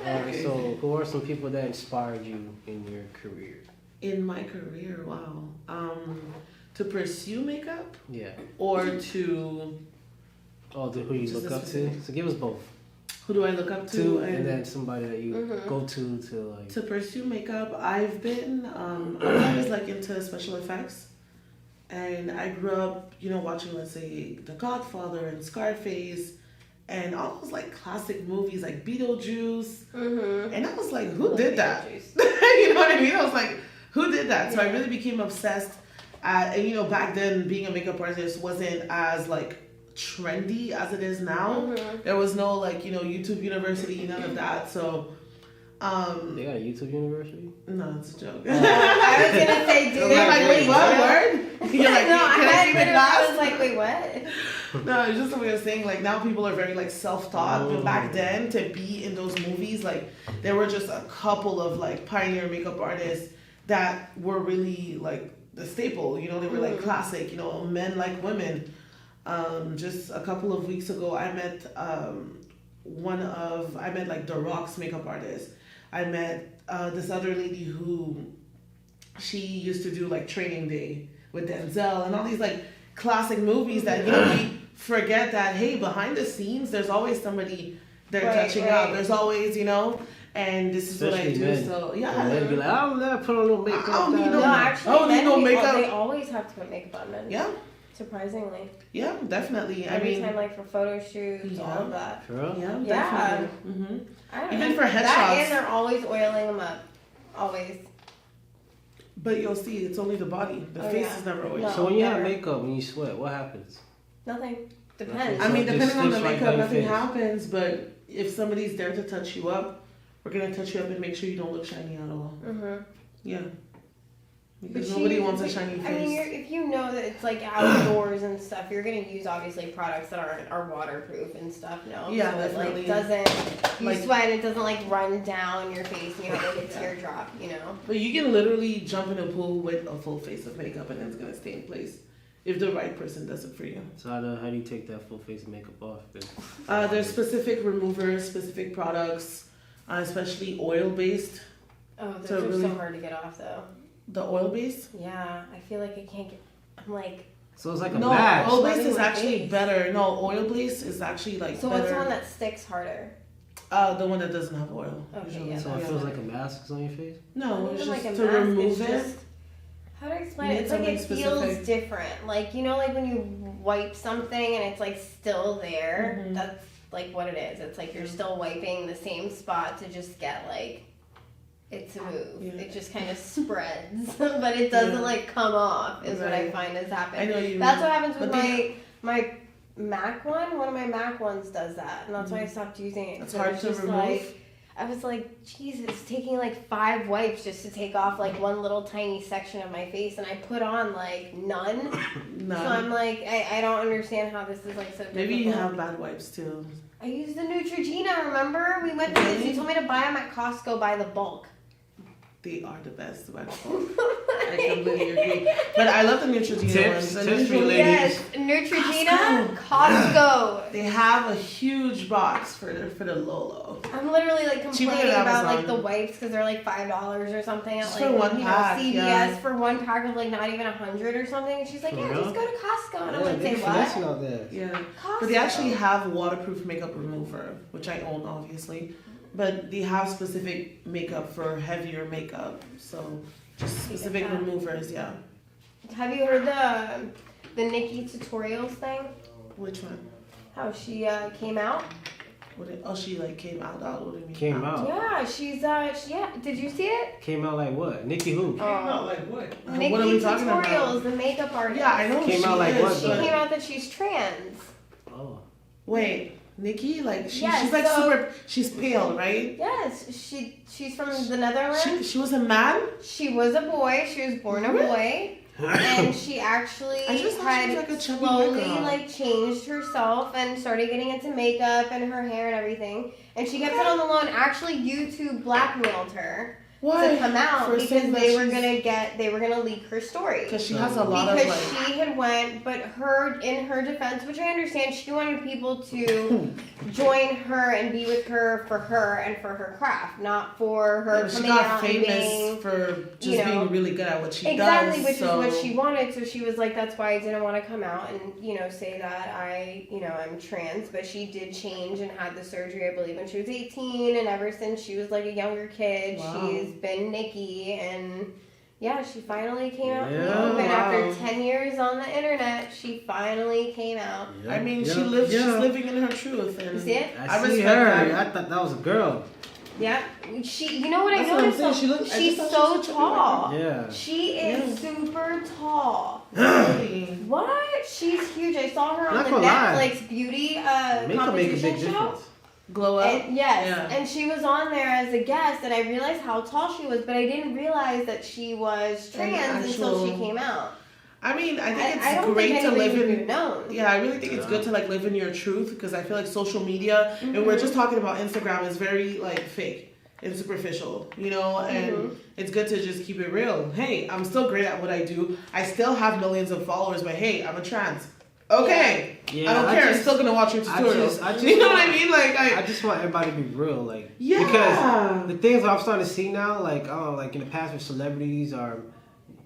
Alright, so who are some people that inspired you in your career? In my career, wow. To pursue makeup? Yeah. Or to... Oh, who you look up to? So give us both. Who do I look up to? And then somebody that you go to To pursue makeup, I've been... I'm always into special effects. And I grew up, watching, let's say, The Godfather and Scarface. and all those like classic movies like Beetlejuice. Mm-hmm. And I was like, who did that? You know what I mean? I was like, who did that? So I really became obsessed. And you know, back then being a makeup artist wasn't as like trendy as it is now. Mm-hmm. There was no like, you know, YouTube University, none of that. So they got a YouTube University? no, it's a joke. I was gonna say, dude. You're like, wait, what word? You're like, No, I was like, wait, what? No, it's just a way of saying like now people are very like self-taught, but back then to be in those movies, like there were just a couple of like pioneer makeup artists that were really like the staple, you know, they were like classic, you know, men like women. Just a couple of weeks ago, I met I met like The Rock's makeup artist. I met this other lady who she used to do like Training Day with Denzel and all these like classic movies that, you know, we forget that, hey, behind the scenes, there's always somebody they're touching up. There's always, you know, and this is especially what I do. Men. So yeah, And they'd be like, I don't never put on no makeup. I don't need no Actually, makeup. They always have to put makeup on men. Yeah. Surprisingly. Yeah, definitely. Every time, like for photo shoots, all of that. For real? Yeah, Yeah. definitely. Mm-hmm. I don't Even know. for headshots. That and they're always oiling them up. Always. But you'll see, it's only the body. The face is never oily. No. So when you have never. makeup, when you sweat, what happens? Nothing. Depends. I mean, So it depending just on the slips right makeup, down your nothing face. happens. But if somebody's there to touch you up, we're gonna touch you up and make sure you don't look shiny at all. Mm-hmm. Yeah. Because nobody wants a shiny face. I mean, if you know that it's like outdoors and stuff, you're gonna use obviously products that are waterproof and stuff. No, Yeah, so definitely. It like doesn't you Like- sweat, and it doesn't like run down your face, and you have like a teardrop. You know. But you can literally jump in a pool with a full face of makeup and it's gonna stay in place if the right person does it for you. So how do you take that full face of makeup off? There's specific removers, specific products, especially oil-based. Oh, those So are really- so hard to get off though. The oil-based? Yeah, I feel like I can't get. I'm like. So it's like a No, mask. oil-based Sweating is my actually face. better. No, oil-based is actually like So better. what's the one that sticks harder? The one that doesn't have oil. Okay, usually. yeah, So it feels like a mask is on your face? No, Not it's even just like a to mask, remove it's it. just- How do I explain You it? need It's like it something feels specific. different. Like, you know, like when you wipe something and it's like still there. Mhm. That's like what it is. It's like you're still wiping the same spot to just get like it to move. Yeah. It just kind of spreads, but it doesn't Yeah. like come off. Is what I Right. find has happened. I know you. That's what happens with But they- my Mac one. One of my Mac ones does that, and that's why I stopped using it. It's 'cause hard was to just remove. Like, I was like, Jesus, it's taking like 5 wipes just to take off like one little tiny section of my face, and I put on like none. No. So I'm like, I don't understand how this is like so difficult. Maybe you have bad wipes too. I used the Neutrogena. Remember, we went to this. You told me to buy them at Costco by the bulk. They are the best wipes. I completely agree. But I love the Neutrogena Tips ones. for you Yes, ladies. Neutrogena, Costco. They have a huge box for the Lolo. I'm literally like Cheaper complaining than about like Amazon. the wipes because they're like $5 or something at Just like for one pack, CVS yeah. for one pack of like not even 100 or something. And she's like, For yeah, real? just go to Costco. And I'm Yeah, like, they say finessing what? out there. Yeah. Costco. But they actually have waterproof makeup remover, which I own obviously. But they have specific makeup for heavier makeup. So just specific that. removers, yeah. Have you heard the Nikkie tutorials thing? Which one? How she came out? She like came out. What do you mean? Came out. Yeah, she's yeah. Did you see it? Came out like what? Nikki who? like what? Nikkie What are we talking tutorials, about? the makeup artist. Yeah, I know Came she out like is, what, She though? came out that she's trans. Oh. Wait, Nikki? Like Yes, she's like so- super. She's pale, right? Yes, she's from the Netherlands. She was a man. She was a boy. She was born a boy, and she actually I just thought she was had like a chubby slowly girl. like changed herself and started getting into makeup and her hair and everything. And she kept it on the low. And actually, YouTube blackmailed her to come out For because saying that they were she's- gonna leak her story. Because she has a lot of Because like. she had went, but in her defense, which I understand, she wanted people to join her and be with her and for her craft, not for her Yeah, she coming got out and famous being for just you know, being really good at what she exactly, does. which so. is what she wanted. So she was like, that's why I didn't want to come out and say that I'm trans. But she did change and had the surgery, I believe, when she was 18, and ever since she was like a younger kid, Wow. she's been Nikki and. Yeah, she finally came out in Yeah, the open. wow. After 10 years on the internet, she finally came out. Yep, I mean, yep, she lives. yep. She's living in her truth. And You see it? I see respect her. that. I thought that was a girl. Yeah, you know what That's I what I'm noticed? saying. Though? I She's just so thought she was tall. Yeah. She is super tall. Really? What? She's huge. I saw her on Not the gonna lie. Netflix beauty Makeup make a competition big show. difference. Glow up. And, yes, Yeah. and she was on there as a guest, and I realized how tall she was, but I didn't realize that she was trans until she came out. I mean, I think I it's don't great think to live anybody would in. have known. Yeah, I really think it's good to like live in your truth because I feel like social media, and we're just talking about Instagram, is very like fake and superficial, you know, and it's good to just keep it real. Hey, I'm still great at what I do. I still have millions of followers, but hey, I'm a trans. Okay, Yeah, I don't care. I'm still gonna watch your tutorials. I just you know what I mean? Like I just want everybody to be real, like Yeah. because the things I'm starting to see now, like like in the past, where celebrities are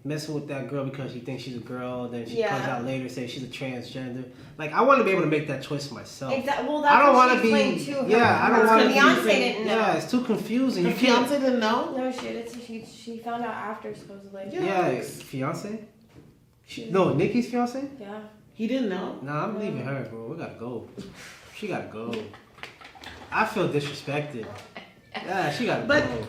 messing with that girl because she thinks she's a girl, then she comes out later and says she's a transgender. Like I want to be able to make that choice myself. Exactly. Well, that's I don't want want to to be. be. Too. Yeah, I don't want to. Beyonce didn't know. Yeah, it's too confusing. Her You can't. fiance didn't know. No shit. She found out after supposedly. Yeah, fiance. No, Nikki's fiance. Yeah. He didn't know. Nah, I'm leaving her, bro. We gotta go. She gotta go. I feel disrespected. Yeah, she gotta But go.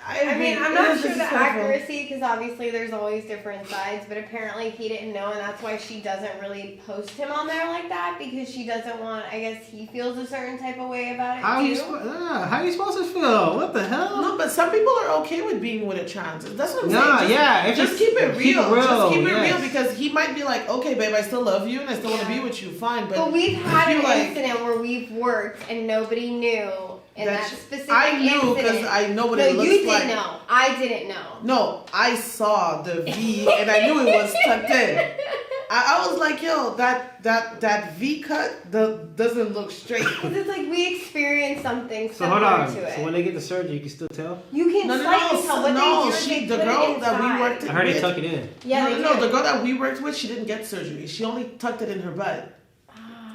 I mean, I'm It not is sure the disrespectful. accuracy because obviously there's always different sides, but apparently he didn't know, and that's why she doesn't really post him on there like that because she doesn't want. I guess he feels a certain type of way about it How too. you how you supposed to feel? What the hell? No, but some people are okay with being with a trans. That's what I'm Nah, saying. yeah, Just keep it real. Just keep it yes. real because he might be like, okay, babe, I still love you and I still want to be with you. Fine, but But we've had I feel an like incident where we've worked and nobody knew. And that specific I knew because incident. I know what No, it looks you like. didn't know. I didn't know. No, I saw the V and I knew it was tucked in. I was like, yo, that V cut doesn't look straight. Because it's like we experienced something So similar hold on. to it. So when they get the surgery, you can still tell. You can slightly tell what they do is she, they the put girl it that we inside. worked I heard with. they tuck it in. Yeah, they no, do. the girl that we worked with, she didn't get surgery. She only tucked it in her butt.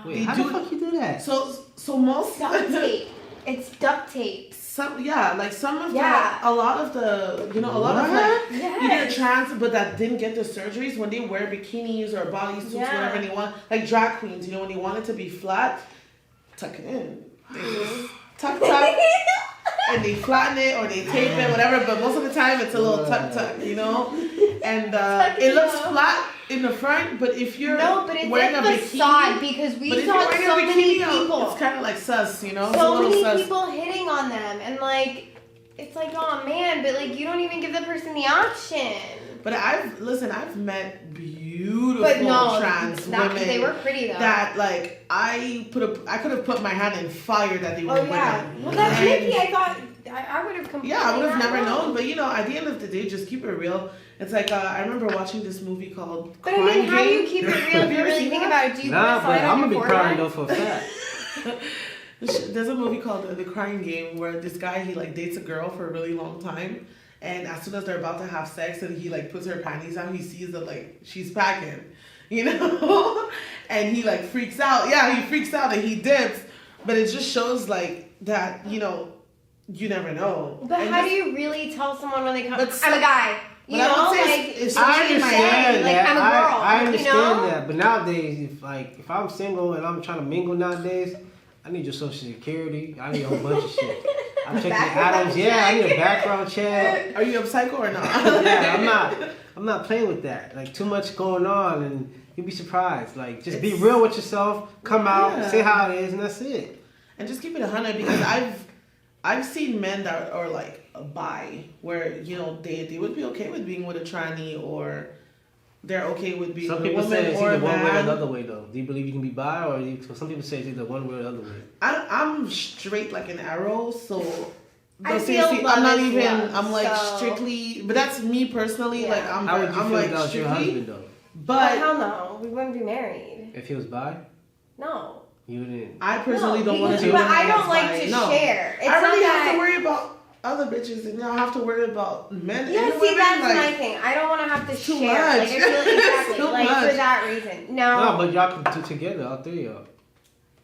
Wait, They how do the fuck you do that? So most Duct tape. It's duct tape. some of Yeah. a lot of the a lot of like Yes. either trans but that didn't get the surgeries when they wear bikinis or bodysuits whatever they want, like drag queens, when they want it to be flat, tuck it in. They just tuck and they flatten it or they tape it, whatever, but most of the time it's a little tuck, and it looks flat in the front, but if you're but it's wearing like a facade bikini, because we but if saw you're wearing so a many bikini, people. it's kind of like sus, It's a So little many sus. people hitting on them, and like, it's like, oh man, but like, you don't even give the person the option. But I've met beautiful But no, trans that, women. they were pretty though. That like I could have put my hand in fire that they were women. Well, that's And- Nikki. I thought I would have completely. Yeah, I would have not never known. But at the end of the day, just keep it real. It's like I remember watching this movie called But Crime I mean, how do you Game. keep it real if Have you you ever really seen think that? about it? Do you Nah, put a but sign I'm on gonna your be crying forehead? though for a fact. There's a movie called The Crying Game where this guy, he like dates a girl for a really long time, and as soon as they're about to have sex and he like puts her panties on, he sees that like she's packing, and he like freaks out. Yeah, he freaks out and he dips, but it just shows like that you never know. But And how this- do you really tell someone when they come? But I'm a guy. You but I know, would say like it's I in my understand head. like, that. I'm a girl, I understand you know? that. But nowadays, if I'm single and I'm trying to mingle nowadays, I need your social security. I need a whole bunch of shit. I'm checking the Background items. Yeah, I need a background check. Are you a psycho or not? Yeah, I'm not playing with that. Like too much going on, and you'll be surprised. Like just be real with yourself. Come out, say how it is, and that's it. And just keep it 100 because I've seen men that are like bi where they would be okay with being with a tranny, or they're okay with being Some with a people woman say it's or a either one way or the man. other way, though. Do you believe you can be bi, or some people say it's either one way or the other way? I'm straight like an arrow, so. I But feel seriously, love I'm not is even. love, I'm like so- strictly, but that's me personally. Yeah. Like How would you feel like about your strictly. husband, though? But hell no, we wouldn't be married. If he was bi, No. you wouldn't. I personally don't want because- to. But I don't like to share. It's I really not have that, to worry about other bitches, and I have to worry about men. Yeah, and see, women, that's like, my thing. I don't want to have to too share. much. Like, I feel exactly. Too like, much. for that reason. No. No, but y'all can do together, all three of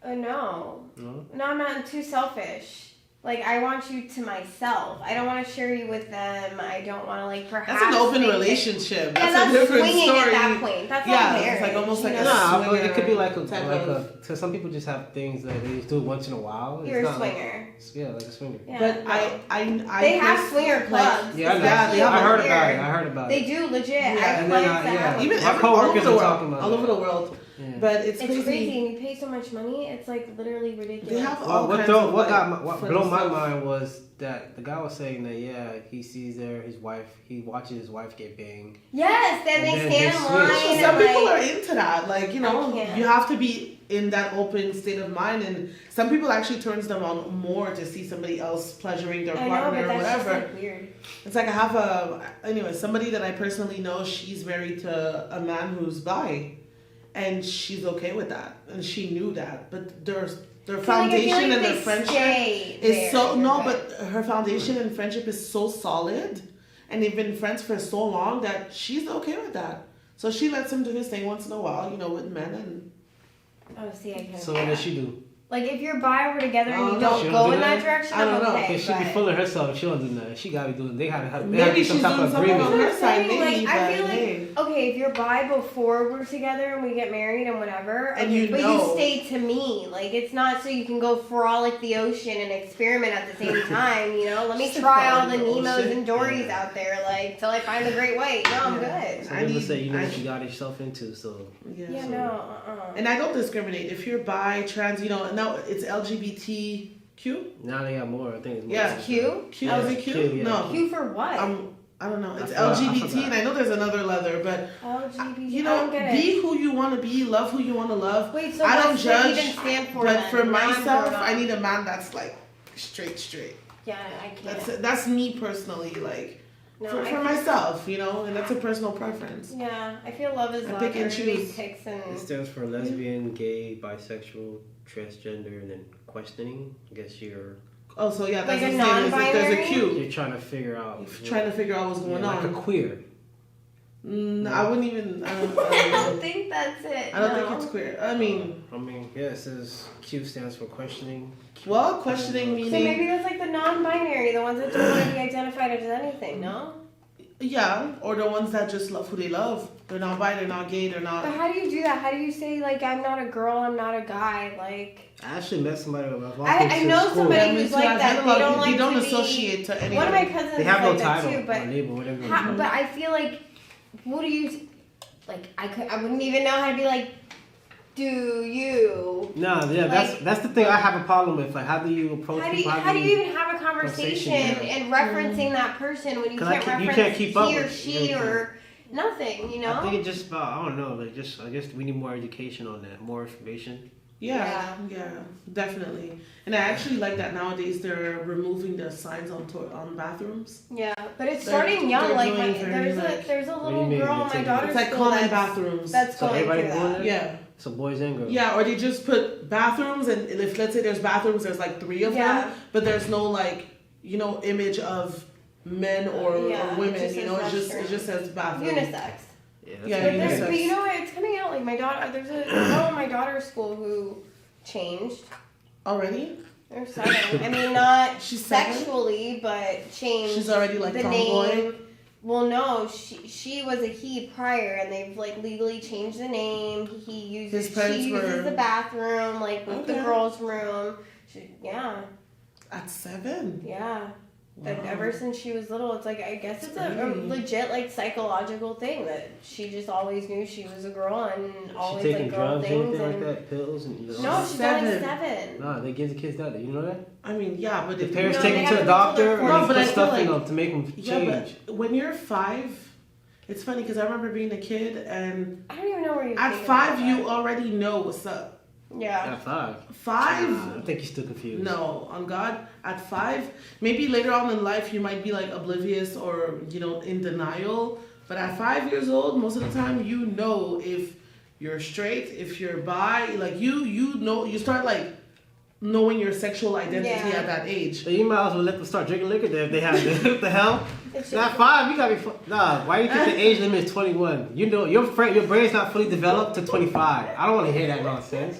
y'all. No. No? No, I'm not. I'm too selfish. Like, I want you to myself. I don't want to share you with them. I don't want to, like, perhaps... That's an open relationship. Yeah, that's a different swinging story. at that point. That's not marriage. It's like almost like a but swinger. it could be like a so some people just have things that they just do once in a while. You're a swinger. Like a swinger. Yeah, but no. I they have swinger clubs. I heard about it. They do, legit. Yeah. Even my coworkers are talking about all over the world. Yeah. But it's crazy. And you pay so much money, it's like literally ridiculous. They have what blew my mind was that the guy was saying that he sees he watches his wife get banged. Yes, then they stand in line. Some people are into that. Like, you have to be in that open state of mind, and some people actually turns them on more to see somebody else pleasuring their partner or whatever. Just, like, weird. It's like I have somebody that I personally know, she's married to a man who's bi. And she's okay with that, and she knew that. But their foundation and their friendship is but her foundation and friendship is so solid, and they've been friends for so long that she's okay with that. So she lets him do his thing once in a while, with men. And I can't. So what does she do? Like, if you're bi or together and you don't go in that direction, I don't know. Okay, she be fooling herself. She don't do nothing. She gotta be doing. They gotta have. Maybe she's doing something on her side. Maybe, I feel like okay, if you're bi before we're together and we get married and whatever, and you stay to me. Like, it's not so you can go frolic the ocean and experiment at the same time. Let me try all the Nemos and Dories out there, like, till I find the great white. No, I'm good. Some people say what you got yourself into. So And I don't discriminate if you're bi, trans. No, it's LGBTQ. Now they got more. I think it's more. Yeah, Q. Q is it Q? Yeah. No. Q for what? I don't know. It's LGBT, and I know there's another leather, but LGBT. Be who you want to be, love who you want to love. Wait, so I don't what's judge. even stand for? But for myself, I need a man that's like straight. Yeah, I can't. That's me personally, like. No, for myself, and that's a personal preference. Yeah, I feel love is love. Pick and choose. It stands for lesbian, gay, bisexual, transgender, and then questioning. I guess you're. Oh, so yeah, that's like the a same as if there's a Q. You're trying to figure out. What's going on. Like a queer. I wouldn't even. I don't think that's it. I don't think it's queer. I mean, it says Q stands for questioning. Well, questioning meaning. So maybe that's like the non-binary, the ones that don't want to be identified as anything, no? Yeah, or the ones that just love who they love. They're not bi, they're not gay, they're not. But how do you do that? How do you say, like, I'm not a girl, I'm not a guy? Like, I actually met somebody. I know somebody who's like that. They don't associate to anyone. One of my cousins they have no like title that too, but label, whatever. But I feel like, what do you like? I wouldn't even know how to be like. Do you? No, yeah, that's the thing I have a problem with. Like, how do you approach people? How do you even have a conversation and referencing that person when you can't reference he or she or nothing? I think it's just about, I don't know. Like, I guess we need more education on that, more information. Yeah, definitely. And I actually like that nowadays they're removing the signs on bathrooms. Yeah, but it's starting young. Like, there's a little girl in my daughter's It's like common bathrooms. That's going through that. Yeah. So boys and girls. Yeah, or they just put bathrooms, and if let's say there's bathrooms, there's like 3 of them, but there's no like image of men or women. It just says bathroom. Unisex. Yeah, but you know what? It's coming out. Like, my daughter, there's a girl in my daughter's school who changed. Already? They're 7. I mean, not she's sexually, but changed. She's already like the tomboy. Name. Well, no, she was a he prior, and they've like legally changed the name. She uses the bathroom, like with the girls' room. At 7. Yeah. Wow. Ever since she was little, it's like, I guess it's a legit like psychological thing that she just always knew she was a girl and always like girl things and like that, pills and no, she's only 7. No, they give the kids that. You know that? I mean, yeah, but the parents take them to a doctor and put stuff in them to make them change. Yeah, but when you're 5, it's funny because I remember being a kid and I don't even know where you're at 5 you already know what's up. Yeah. At 5. 5? I think you're still confused. No, on God. At 5, maybe later on in life you might be like oblivious or in denial. But at 5 years old, most of the time you know if you're straight, if you're bi, like you start like knowing your sexual identity at that age. So you might as well let them start drinking liquor then if they have it. What the hell? Not 5, you gotta be why do you think the age limit is 21? You know your brain's not fully developed to 25. I don't want to hear that nonsense.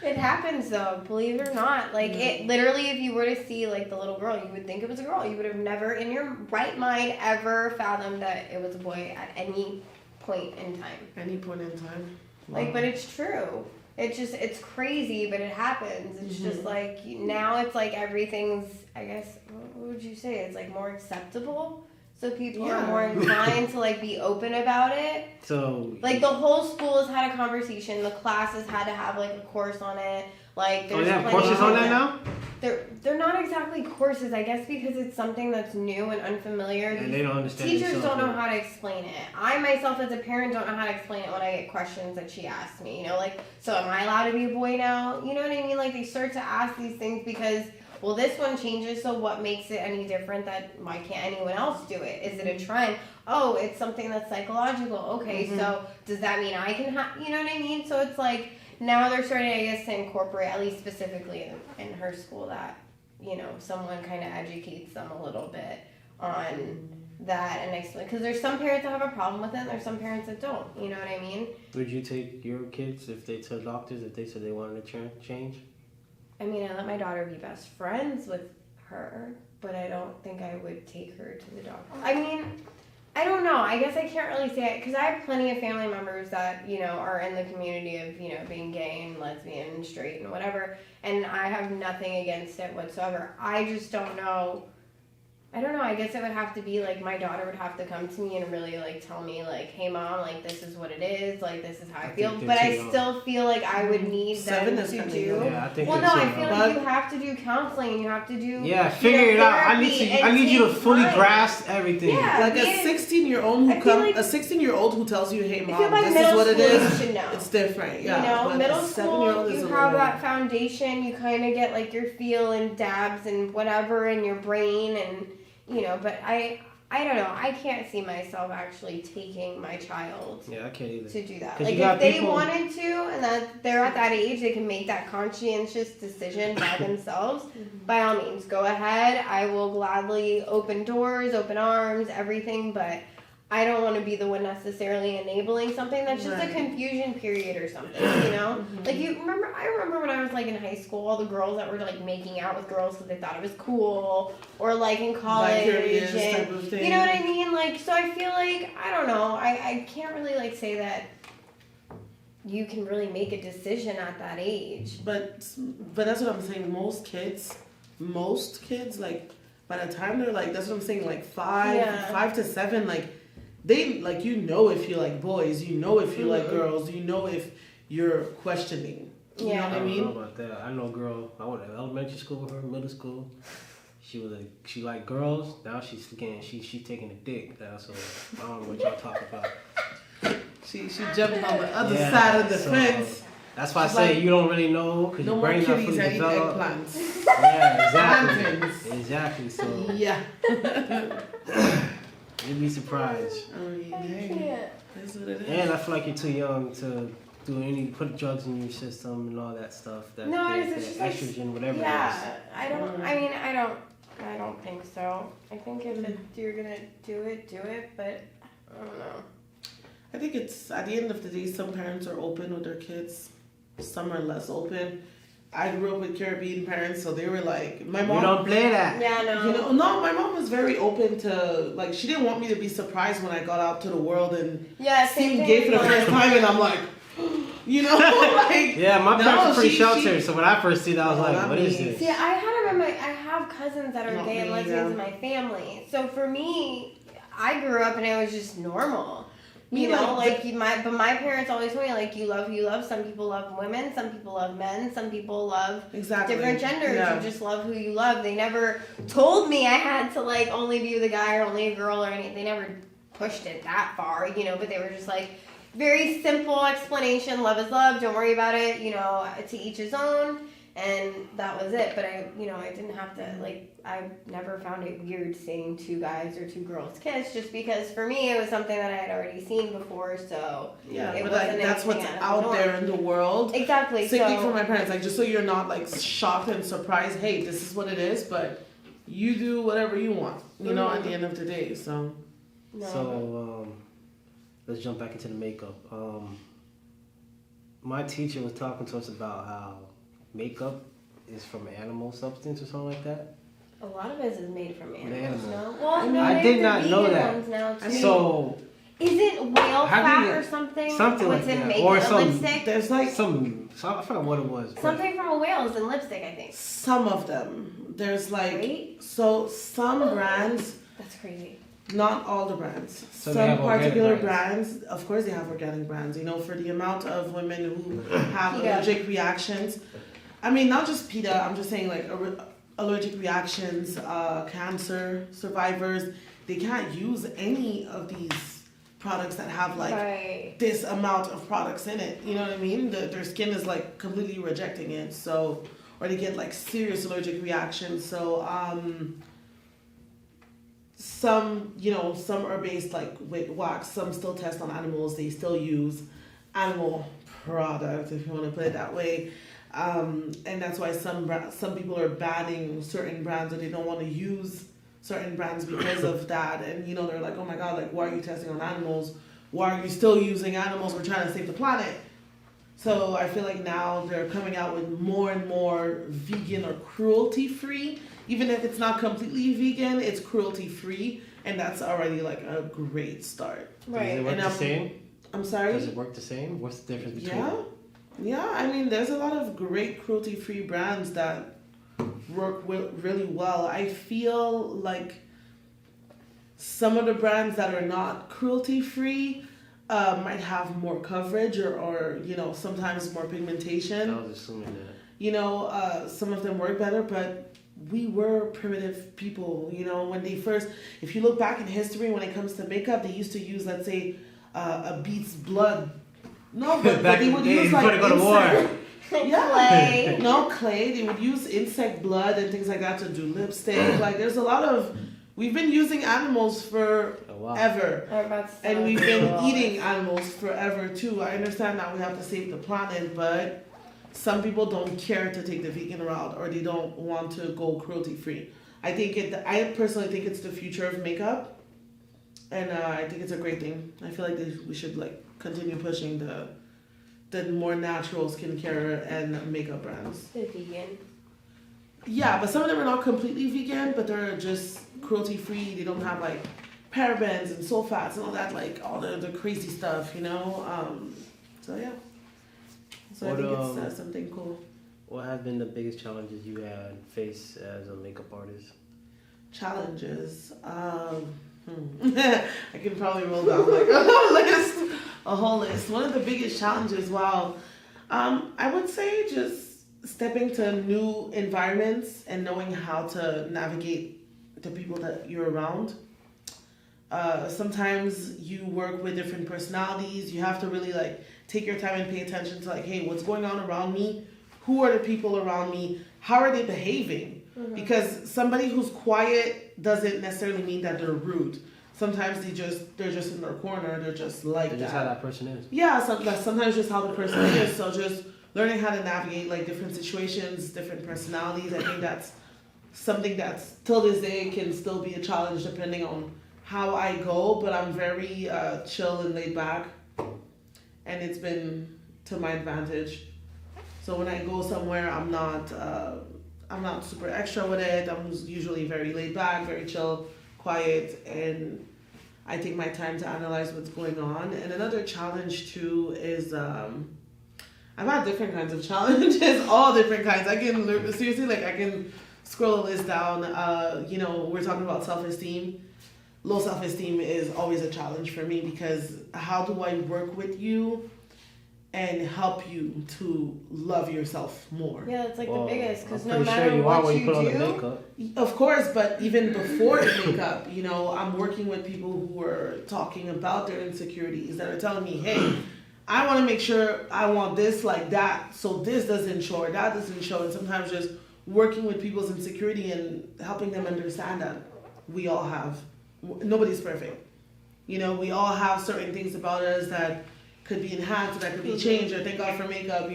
It happens though, believe it or not. Like it literally, if you were to see like the little girl, you would think it was a girl. You would have never in your right mind ever fathomed that it was a boy at any point in time. Any point in time. Wow. Like, but it's true. It's crazy, but it happens. It's just like now it's like everything's, I guess, what would you say? It's like more acceptable. So people are more inclined to like be open about it. So like the whole school has had a conversation. The classes had to have like a course on it. Like there's courses on that now? They're not exactly courses, I guess, because it's something that's new and unfamiliar. And they don't understand. Teachers don't know how to explain it. I myself as a parent don't know how to explain it when I get questions that she asks me. You know, like, so am I allowed to be a boy now? You know what I mean? Like they start to ask these things because, well, this one changes, so what makes it any different that why can't anyone else do it? Is it a trend? Oh, it's something that's psychological. Okay, so does that mean I can have, you know what I mean? So it's like, now they're starting, I guess, to incorporate, at least specifically in her school, that, you know, someone kind of educates them a little bit on that and explain. Because there's some parents that have a problem with it, and there's some parents that don't. You know what I mean? Would you take your kids if they told doctors if they said they wanted to change? I mean, I let my daughter be best friends with her, but I don't think I would take her to the doctor. I mean, I don't know. I guess I can't really say it because I have plenty of family members that, you know, are in the community of, you know, being gay and lesbian and straight and whatever. And I have nothing against it whatsoever. I just don't know. I don't know. I guess it would have to be like my daughter would have to come to me and really like tell me like, hey mom, like this is what it is. Like this is how I feel. But I still feel like I would need them to do. Yeah, I think well, no, I feel like you have to do counseling. You have to do. Yeah, figure it out. I need you to fully grasp everything. Yeah, like a 16-year-old a 16-year-old who tells you, hey mom, this is what it is. It's different. Yeah. You know, middle school, you have that foundation. You kind of get like your feel and dabs and whatever in your brain and. You know, but I don't know. I can't see myself actually taking my child I can't either. to do that. Like, if they wanted to and that they're at that age, they can make that conscientious decision by themselves. By all means, go ahead. I will gladly open doors, open arms, everything, but I don't want to be the one necessarily enabling something that's just a confusion period or something, you know? Like, I remember when I was, like, in high school, all the girls that were, like, making out with girls because they thought it was cool, or, like, in college, and, type of thing. You know what I mean? Like, so I feel like, I don't know, I can't really, like, say that you can really make a decision at that age. But that's what I'm saying, most kids, like, by the time they're, like, that's what I'm saying, like, 5 to 7, like, they, like, you know if you like boys, you know if you like girls, you know if you're questioning. You know what I mean? I don't know about that. I know a girl, I went to elementary school with her, middle school. She liked girls. Now she's taking a dick now, so I don't know what y'all talking about. She jumped on the other side of the fence. That's why I say like, you don't really know because your brain's not fully developed. Eggplants. Yeah, exactly. So yeah. You'd be surprised. I can't. That's what it is. And I feel like you're too young to put drugs in your system and all that stuff. That it's just estrogen, whatever. Yeah, I don't think so. I think if you're gonna do it, but I don't know. I think it's at the end of the day, some parents are open with their kids, some are less open. I grew up with Caribbean parents, so they were like, my mom. You don't play that. Yeah, no. You know, no, my mom was very open to, like, she didn't want me to be surprised when I got out to the world and seeing gay for the first time, and I'm like, you know, like. Yeah, my parents were pretty sheltered, so when I first see that, I was like, what is this? See, I have cousins that are gay and lesbians in my family, so for me, I grew up and it was just normal. You know, but my parents always told me, like, you love who you love. Some people love women, some people love men, some people love different genders. Yeah. You just love who you love. They never told me I had to, like, only be with a guy or only a girl or anything. They never pushed it that far, you know, but they were just, like, very simple explanation. Love is love. Don't worry about it. You know, to each his own. And that was it. But I didn't have to, like, I never found it weird seeing two guys or two girls kiss, just because for me it was something that I had already seen before, so yeah, but like that's what's out there in the world. Exactly. Same for my parents, like, just so you're not like shocked and surprised, hey, this is what it is, but you do whatever you want, you know, at the end of the day. So let's jump back into the makeup. My teacher was talking to us about how makeup is from animal substance or something like that? A lot of it is made from animals. Animal. No? Well, no, I did not know vegan that. ones now too. So isn't whale fat or something? Something what's like in that. makeup? Or some, lipstick? There's like I forgot what it was. Something from a whale is in lipstick, I think. some of them. There's like Right? so some brands. That's crazy. Not all the brands. So they have Some organic particular brands. brands, of course, they have organic brands. You know, for the amount of women who have PETA. allergic reactions. I mean, not just PETA. I'm just saying like allergic reactions, cancer survivors. They can't use any of these products that have like Right. this amount of products in it. You know what I mean? Their skin is like completely rejecting it. So, or they get like serious allergic reactions. So, some, you know, some are based like with wax. Some still test on animals. They still use animal products, if you want to put it that way. And that's why some people are banning certain brands, or they don't want to use certain brands because of that. And you know, they're like, oh my god, like, why are you testing on animals? Why are you still using animals? We're trying to save the planet. So I feel like now they're coming out with more and more vegan or cruelty free. Even if it's not completely vegan, it's cruelty free, and that's already like a great start. Right. Does it work And the same? I'm sorry. Does it work the same? What's the difference between Yeah, them? yeah. I mean, there's a lot of great cruelty-free brands that work really well. I feel like some of the brands that are not cruelty-free might have more coverage or you know, sometimes more pigmentation. I was assuming that. You know, some of them work better, but we were primitive people. You know, when they first, if you look back in history, when it comes to makeup, they used to use, let's say, a beet's blood. No, but they would use like go to war. Yeah. Clay. No, clay. They would use insect blood and things like that to do lipstick. Like, there's a lot of. We've been using animals forever. I'm about to say, And we've been eating animals forever too. I understand that we have to save the planet, but some people don't care to take the vegan route, or they don't want to go cruelty free. I personally think it's the future of makeup, and I think it's a great thing. I feel like we should like continue pushing the more natural skincare and makeup brands. The vegan. Yeah, but some of them are not completely vegan, but they're just cruelty free. They don't have like parabens and sulfates and all that, like all the crazy stuff, you know. So yeah. So I think it's something cool. What have been the biggest challenges you had faced as a makeup artist? Challenges. I can probably roll down like a whole list. One of the biggest challenges, I would say just stepping to new environments and knowing how to navigate the people that you're around. Sometimes you work with different personalities. You have to really like take your time and pay attention to like, hey, what's going on around me? Who are the people around me? How are they behaving? Mm-hmm. Because somebody who's quiet doesn't necessarily mean that they're rude. Sometimes they're just in their corner. They're just like that. Just how that person is. Yeah, that's sometimes just how the person is. So just learning how to navigate like different situations, different personalities. I think that's something that's till this day can still be a challenge depending on how I go. But I'm very chill and laid back, and it's been to my advantage. So when I go somewhere, I'm not super extra with it. I'm usually very laid back, very chill, quiet, and I take my time to analyze what's going on. And another challenge too is I've had different kinds of challenges, all different kinds. I can scroll a list down. We're talking about self-esteem. Low self-esteem is always a challenge for me, because how do I work with you and help you to love yourself more? Yeah, that's like the biggest, because no sure matter you what when you put on the do. makeup. Of course, but even before the makeup, I'm working with people who are talking about their insecurities, that are telling me, hey, I want to make sure I want this like that, so this doesn't show or that doesn't show. And sometimes just working with people's insecurity and helping them understand that we all have, nobody's perfect. We all have certain things about us that could be enhanced, that could be changed. Or thank God for makeup,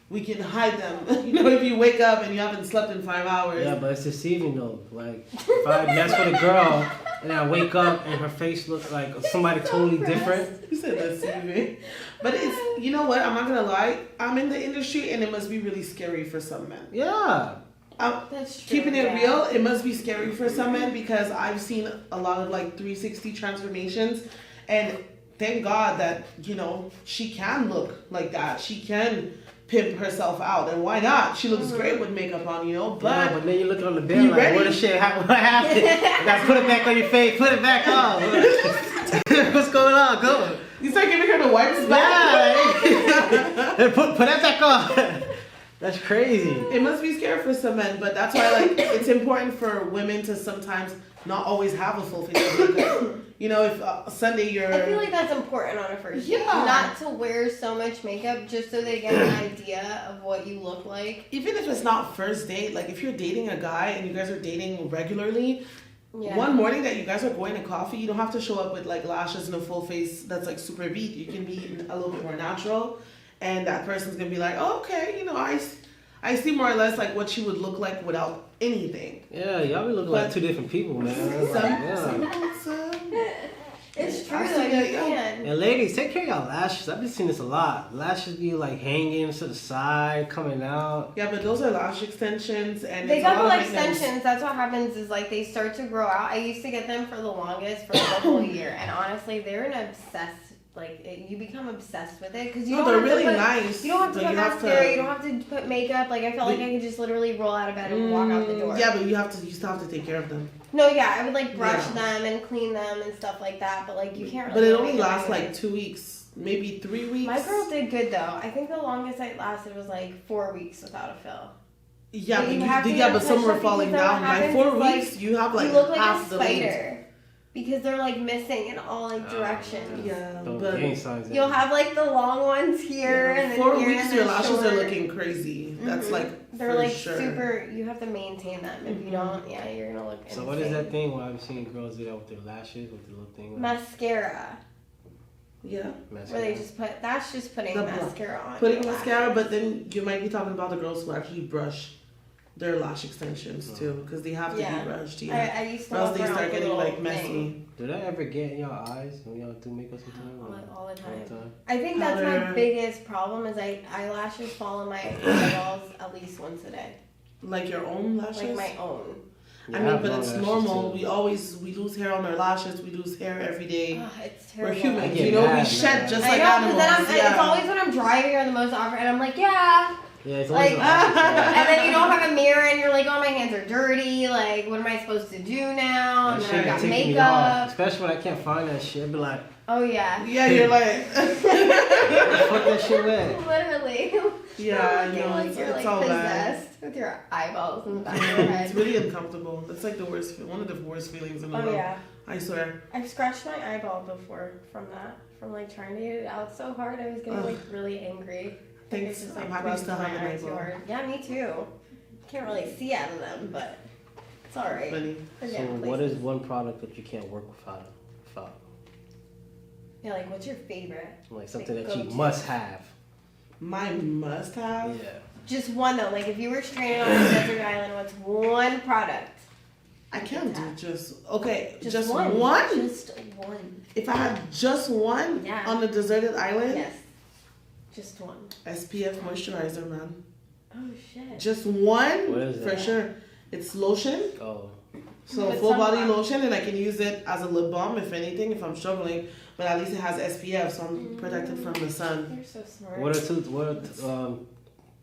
we can hide them. If you wake up and you haven't slept in 5 hours. Yeah, but it's deceiving though. Like, if I mess with a girl and I wake up and her face looks like somebody totally different. You said deceiving. But it's, you know what? I'm not going to lie. I'm in the industry and it must be really scary for some men. Yeah. That's true. Keeping it real, it must be scary for some men because I've seen a lot of like 360 transformations, and thank God that, you know, she can look like that. She can pimp herself out, and why not? She looks great with makeup on, you know. But then you look on the bed like, what the shit? What happened? You gotta put it back on your face. Put it back on. What's going on? Go. You start giving her the wipes back. Yeah. put that back on. That's crazy. It must be scary for some men, but that's why like it's important for women to sometimes not always have a full face of makeup. You know, if Sunday you're... I feel like that's important on a first date. Not to wear so much makeup just so they get an idea of what you look like. Even if it's not first date, like if you're dating a guy and you guys are dating regularly, one morning that you guys are going to coffee, you don't have to show up with like lashes and a full face that's like super beat. You can be a little bit more natural. And that person's going to be like, oh, okay, you know, I see more or less like what she would look like without anything. Yeah, y'all be looking like two different people, man. It's true though, you can. And ladies, take care of your lashes. I've been seeing this a lot. Lashes be like hanging to the side, coming out. Yeah, but those are lash extensions, and they got the extensions. That's what happens is like they start to grow out. I used to get them for the longest for the whole year, and honestly, they're an obsessed. Like you become obsessed with it because you don't have really to put, nice. You don't have to put mascara. You don't have to put makeup. Like I felt like I could just literally roll out of bed and walk out the door. Yeah, but you still have to take care of them. No, yeah, I would like brush them and clean them and stuff like that. But like you can't. Really but it only lasts like 2 weeks, maybe 3 weeks. My girl did good though. I think the longest I lasted was like 4 weeks without a fill. Yeah, but some were falling down. By 4 weeks, you have like you look like half a spider. Because they're like missing in all like directions. Yeah, but you'll have like the long ones here and then 4 here weeks and your then lashes short. are looking crazy. That's like they're like super. You have to maintain them. If you don't, you're gonna look. So what is that thing where I've seen girls do that with their lashes with the little thing? Mascara. Yeah. Where they just put that's just putting mascara on. Putting mascara, but then you might be talking about the girls who actually brush their lash extensions too, because they have to be brushed. Yeah. I used to. Or else they start getting like messy. Thing. Do that ever get in your eyes when y'all do makeup sometimes? All the time. I think that's my biggest problem is eyelashes fall on my eyeballs at least once a day. Like your own lashes? Like my own. I mean, but it's normal. We lose hair on our lashes. We lose hair every day. Oh, it's terrible. We're humans, you know. We shed just like animals. It's always when I'm driving or the most awkward, and I'm like, yeah, it's like, and then you don't have a mirror, and you're like, oh, my hands are dirty. Like, what am I supposed to do now? And then I got makeup. Especially when I can't find that shit. I'd be like, oh yeah. Yeah, you're like, fuck that shit with. Literally. Yeah, you know, like you're it's like all possessed with your eyeballs in the back of your head. It's really uncomfortable. It's like one of the worst feelings in the world. Oh yeah. I swear. I've scratched my eyeball before from like trying to get it out so hard. I was getting like really angry. Thanks. Just, like, I'm happy to still have an eyeball. Yeah, me too. Can't really see out of them, but it's alright. So what is one product that you can't work without? Yeah, like what's your favorite? Like something that you must have. My must have? Yeah. Just one though. Like if you were stranded on a desert island, what's one product? I can't do just one. Just one. Just one. If I had just one on a deserted island? Yes. Just one. SPF moisturizer, man. Oh shit. Just one? What is that? For sure. It's lotion. Oh. So full body lotion, and I can use it as a lip balm if anything, if I'm struggling. But at least it has SPF, so I'm protected from the sun. You're so smart. What are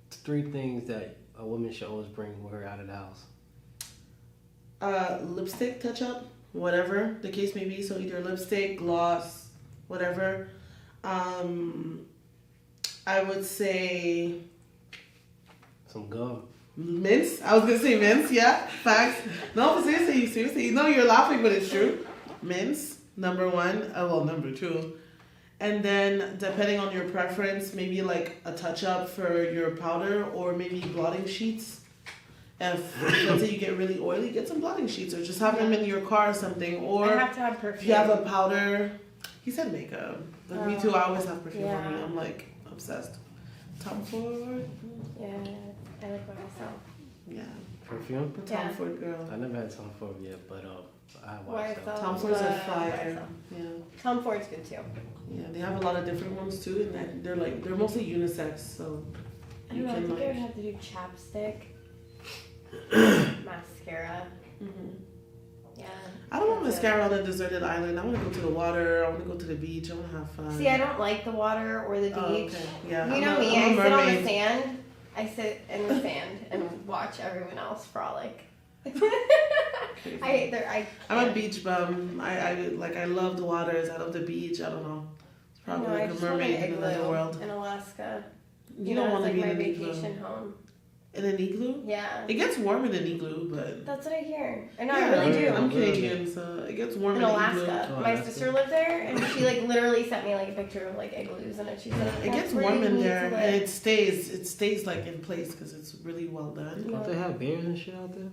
three things that a woman should always bring with her out of the house? Lipstick touch up, whatever the case may be. So either lipstick, gloss, whatever. I would say some gum. Mints. I was gonna say mints. Yeah, facts. No, but seriously. No, you're laughing, but it's true. Mints, number one. Number two. And then, depending on your preference, maybe like a touch up for your powder, or maybe blotting sheets. If let's say you get really oily, get some blotting sheets, or just have them in your car or something. Or I have to have perfume. If you have a powder, he said makeup, but me too. I always have perfume on me. I'm like obsessed. Tom Ford. Yeah, I like by myself. Yeah. Perfume? Tom Ford girl. I never had Tom Ford yet, but I watched that. Tom Ford's a fire. Yeah. Tom Ford's good too. Yeah, they have a lot of different ones too, and they're mostly unisex, so I you don't know. I can think I would like. have to do chapstick, mascara. Mm-hmm. Yeah. I don't want that's mascara on a deserted island. I want to go to the water. I want to go to the beach. I want to have fun. See, I don't like the water or the beach. Oh, okay. Yeah. You know I'm me. I a sit on the mermaid. sand. I sit in the sand and watch everyone else frolic. I'm a beach bum. I love the waters. I love the beach. I don't know. It's probably like a mermaid in another world. In Alaska. You don't want to be my in an vacation igloo. home. In an igloo? Yeah. It gets warm in an igloo, but That's what I hear. I know, yeah, I really do. I'm Canadian, so it gets warm In in an Alaska. igloo. My sister lived there, and she like literally sent me like a picture of like igloos, and she said It gets warm in there, and it stays like in place because it's really well done. Don't they have bears and shit out there?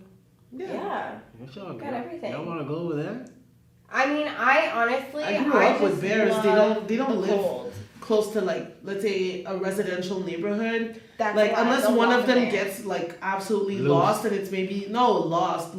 Yeah. What y'all Got everything. Y'all want to go over there? I mean, I honestly, I grew up with just bears. love They don't the live cold. close to like, let's say, a residential neighborhood. That's Like why unless I one love of them bears. gets like absolutely Loose. lost, and it's maybe legit Yeah, lost.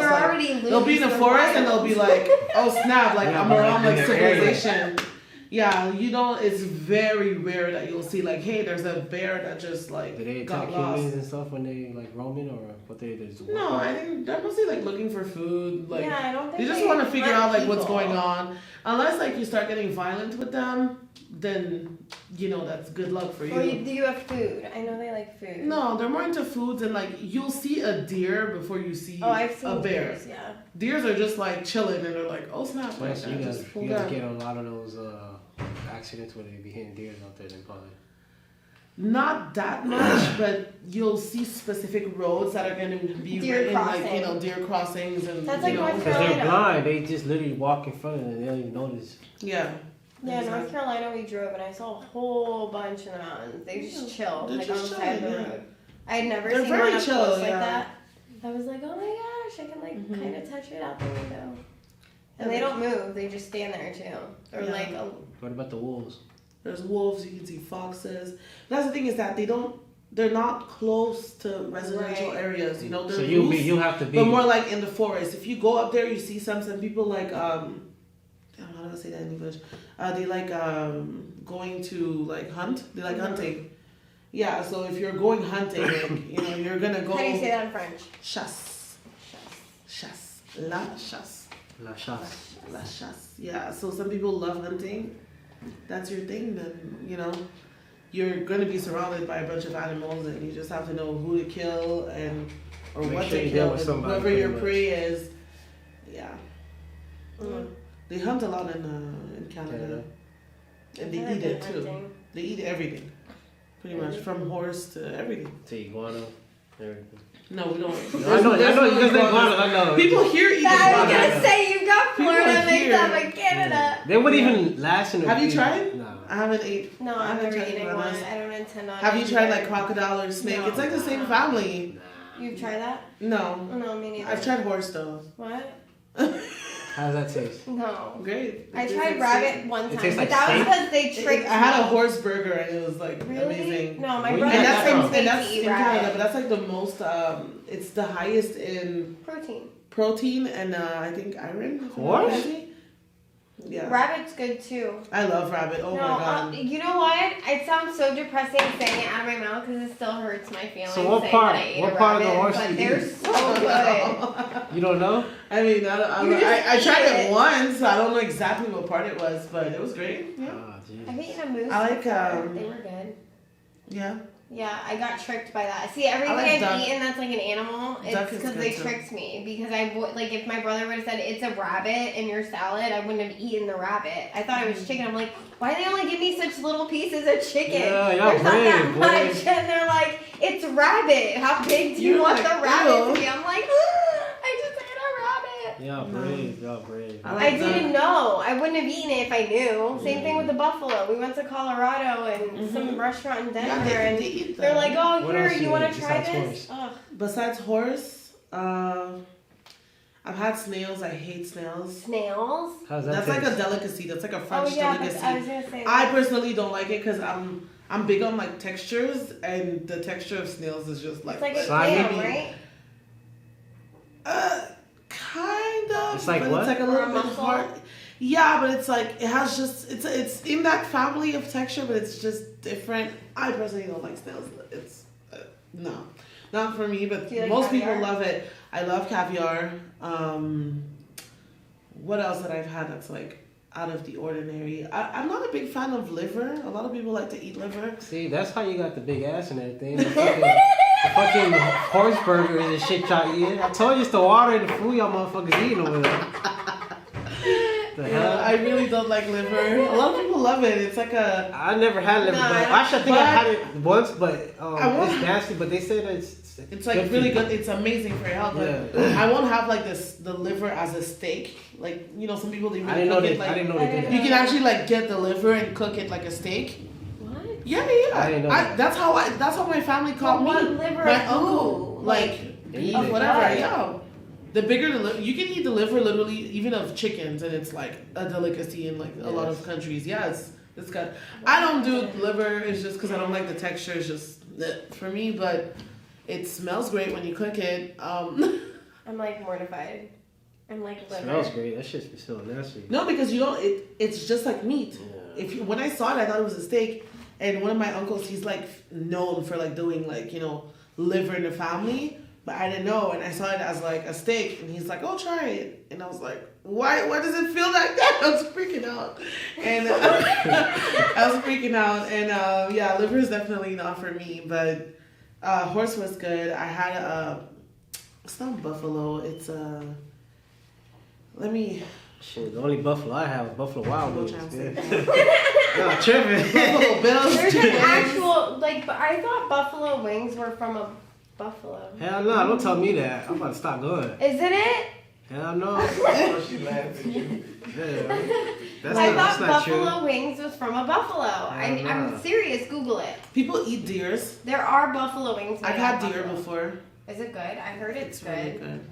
they're Like, already loose. they'll be in the they're forest and wild. they'll be like, oh snap, like Yeah, I'm but around in like their area. civilization. Yeah, it's very rare that you'll see like, hey, there's a bear that just like Do they got attack lost. humans and stuff when they like roaming, or what they just walk No, out? I think they're mostly like looking for food. Like Yeah, I don't think they just want to figure hunt out like what's people. going on. Unless like you start getting violent with them, then that's good luck for you. Or do you have food? I know they like food. No, they're more into foods, and like you'll see a deer before you see I've seen a bear. deers, yeah. Deers are just like chilling, and they're like, oh snap, like, Plus, I you just guys, pulled you guys out. get a lot of those accidents where they be hitting deers out there. Then probably. Not that much, but you'll see specific roads that are going to be Deer written like crossing. deer crossings and That's like North Because Carolina. they're blind, they just literally walk in front of them and they don't even notice. yeah. Yeah, Exactly. North Carolina we drove and I saw a whole bunch in the mountains. They just chill, They're like just on the side of the chilling, yeah. road. I had never They're seen very one up chill, close like yeah. that. I was like, oh my gosh, I can like kind of touch it out the window. And they don't move; they just stand there too. Or Yeah. like, What about the wolves? There's wolves, you can see foxes. That's the thing is that they're not close to residential Right. areas, They're So loose, you have to be. but more like in the forest. If you go up there, you see some people like, damn, how do I say that in English? They like going to like hunt. They like hunting. Yeah, so if you're going hunting, like, you're gonna go. how do you say that in French? Chasse. Chasse. La chasse. La chasse. La chasse. Yeah, so some people love hunting. That's your thing, then, you're going to be surrounded by a bunch of animals, and you just have to know who to kill or Make what sure to you kill, deal with and somebody, whoever pretty your much. prey is. Yeah. Mm. They hunt a lot in Canada. And they I've eat been it too. hunting. They eat everything. Pretty much, from horse to everything. To iguana, everything. No, we don't. I know you guys say iguana, I know. People here eat I was iguana. gonna say you've got People Florida mixed here- up with Canada. They wouldn't even last in a Have you few- tried? No. I haven't ate. No, I I've haven't never tried eaten one. iguanas. I don't intend on. Have you it tried either. like crocodile or snake? No. It's like the same family. You've tried that? No. Oh, no, me neither. I've tried horse though. What? How does that taste? No. Great. I It tastes tried like rabbit steak. one It time, tastes but like that was steak? because they tricked I had a me. horse burger and it was like Really? amazing. No, my Where you brother get And that that's from? in, and that's to eat in Canada, rabbit. but that's like the most. It's the highest in Protein. protein and I think iron. if I'm not Horse? mistaken. Yeah. Rabbit's good too. I love rabbit. Oh no, my god. you know what? It sounds so depressing saying it out of my mouth because it still hurts my feelings. So what saying part- that I ate what a part of the rabbit, horse but you they're eat? so good. You don't know? I mean, I You just I tried eat it it. once. So I don't know exactly what part it was, but it was great. Yeah. Ah, jeez. I've eaten a moose. I like, before. They were good. Yeah. Yeah, I got tricked by that. See, everything like I've duck. eaten that's like an animal, Duck it's is because good they too. tricked me. Because like, if my brother would have said it's a rabbit in your salad, I wouldn't have eaten the rabbit. I thought it was chicken. I'm like, why do they only give me such little pieces of chicken? Yeah, y'all There's not that brave, much. brave. And they're like, it's rabbit. How big do you You're want like, the rabbit ew. to be? I'm like, I just ate a rabbit. Y'all brave, y'all brave. I I like didn't duck. know. I wouldn't have eaten it if I knew. Same thing with the buffalo. We went to Colorado and some restaurant in Denver, Yeah, and they eat they're them. like, "Oh, What here, else you you want eat to try besides this?" horse? Ugh. Besides horse, I've had snails. I hate snails. Snails. How's that That's taste? like a delicacy. That's like a Oh French yeah, delicacy. I was gonna say. I personally don't like it because I'm big on like textures, and the texture of snails is just like it's like a slimy. clam, right? kind of. It's like but what? It's like a little bit muscle? hard. Yeah, but it's like it has just it's in that family of texture, but it's just different. I personally don't like snails. It's no, not for me. But Do you like most caviar? people love it. I love caviar. What else that I've had that's like out of the ordinary? I'm not a big fan of liver. A lot of people like to eat liver. See, that's how you got the big ass and everything. The fucking horse burgers and shit y'all eating. I told you it's the water and the food y'all motherfuckers eating over there. The hell? I really don't like liver. A lot of people love it. It's like a. I never had liver. No, Actually, I think I had it once, but won't- it's nasty. But they say that It's like really good. It's amazing for your health. But I won't have like the liver as a steak. Like some people they I really didn't know cook they. it like. I didn't know they did that. You can actually like get the liver and cook it like a steak. What? Yeah. I didn't know that. That's how my family called But me. what liver My of uncle, who? like Eat of it. whatever. What? Yeah. The bigger the liver, you can eat the liver literally even of chickens, and it's like a delicacy in like a lot of countries. Yeah, it's good. I don't do liver. It's just because I don't like the texture. It's just for me, but it smells great when you cook it. I'm like mortified. I'm like liver. Smells great. That shit's so nasty. No, because you don't. It's just like meat. Yeah. When I saw it, I thought it was a steak. And one of my uncles, he's like known for like doing like liver in the family, but I didn't know, and I saw it as like a steak, and he's like, "Oh, try it," and I was like, "Why? Why does it feel like that?" I was freaking out, and yeah, liver is definitely not for me, but horse was good. I had it's not buffalo. It's let me. Shit, the only buffalo I have is Buffalo Wild Wings. Buffalo No, tripping. Buffalo Bills. There's an actual but I thought buffalo wings were from a buffalo. Hell no, don't tell me that. I'm about to stop going. Isn't it? Hell no. She laughed at you. That's I not thought buffalo wings was from a buffalo. I'm serious. Google it. People eat deers. There are buffalo wings. I've made had out of deer buffalo. before. Is it good? I heard it's good. Really good.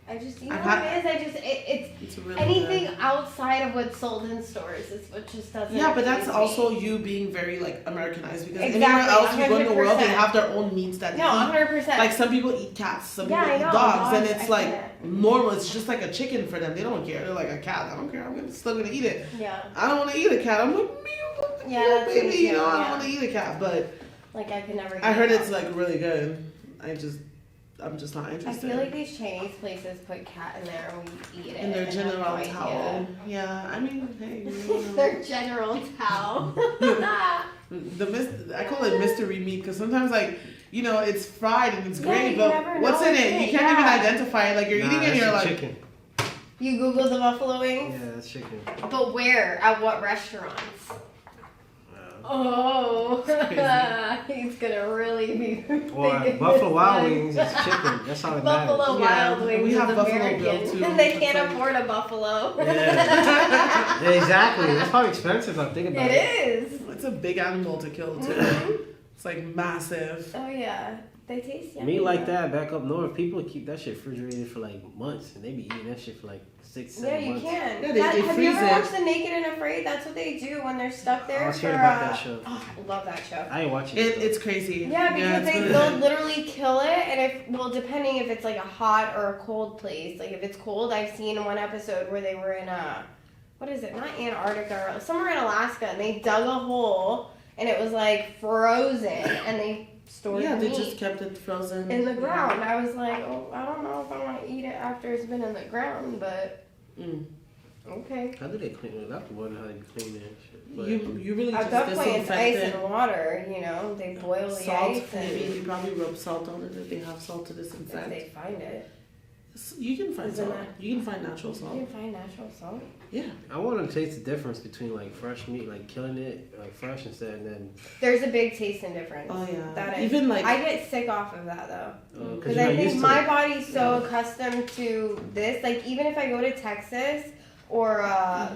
I just, you know I've what had- it is? It's It's really anything good. outside of what's sold in stores is what just doesn't. Yeah, but that's appease also me. you being very like Americanized because Exactly, anywhere else you go in the world, they 100%. have their own meats that they No, eat. 100%. Like some people eat cats, some Yeah, people I eat know, dogs, and dogs, it's I like can't. normal. It's just like a chicken for them. They don't care. They're like a cat. I don't care. Still gonna eat it. Yeah. I don't want to eat a cat. I'm like, Yeah, yeah, that's baby, me you too, know, I don't yeah. want to eat a cat. But Like I could never. I eat heard it. it's like really good. I'm just not I interested. feel like these Chinese places put cat in there and we eat it. in their and have general no idea. towel. Yeah, I mean, hey, you know. Their general towel. I call it mystery meat because sometimes like it's fried and it's Yeah, great, you but never what's know in what's it? in You it, can't even yeah. identify it. Like you're eating it and you're like, chicken. You Google the buffalo wings? Yeah, that's chicken. But where? At what restaurants? Oh, he's gonna really be. Or thinking Buffalo this Wild one. Wings is chicken. That's how it Buffalo matters. Yeah, Wild Wings we have is Buffalo American. Bill, too. They It's can't like- afford a buffalo. Yeah. Yeah, exactly. That's probably expensive. I think about it. It is. it's a big animal to kill too. Mhm. It's like massive. Oh yeah, they taste yummy. Meat like though. that back up north, people keep that shit refrigerated for like months, and they be eating that shit for like 6, 7 Yeah, you months. can. Yeah, they have you freeze ever it. watched The Naked and Afraid? That's what they do when they're stuck there. I was for, hearing about that show. Oh, I love that show. I ain't watching it. It's crazy. Yeah, because it's really they'll good. literally kill it, and depending if it's like a hot or a cold place. Like if it's cold, I've seen one episode where they were in what is it? Not Antarctica, somewhere in Alaska, and they dug a hole, and it was like frozen, and they stored Yeah, they meat just kept it frozen in the ground. I was like, oh, I don't know if I want to eat it after it's been in the ground, but Mm. Okay. How do they clean it? I have to wonder how they clean that shit. But You really at just that point, it's disinfect ice it. and water. You know, they boil the Salt, ice, and maybe you probably rub salt on it if they have salt to if disinfect. they find it, You can find Isn't salt. that- You can find natural you salt. can find natural salt. Yeah. I want to taste the difference between like fresh meat, like killing it like fresh instead, and then There's a big tasting difference. Oh yeah. That is. Even like I get sick off of that though. Because you're I not think used to my it. body's so accustomed to this. Like, even if I go to Texas or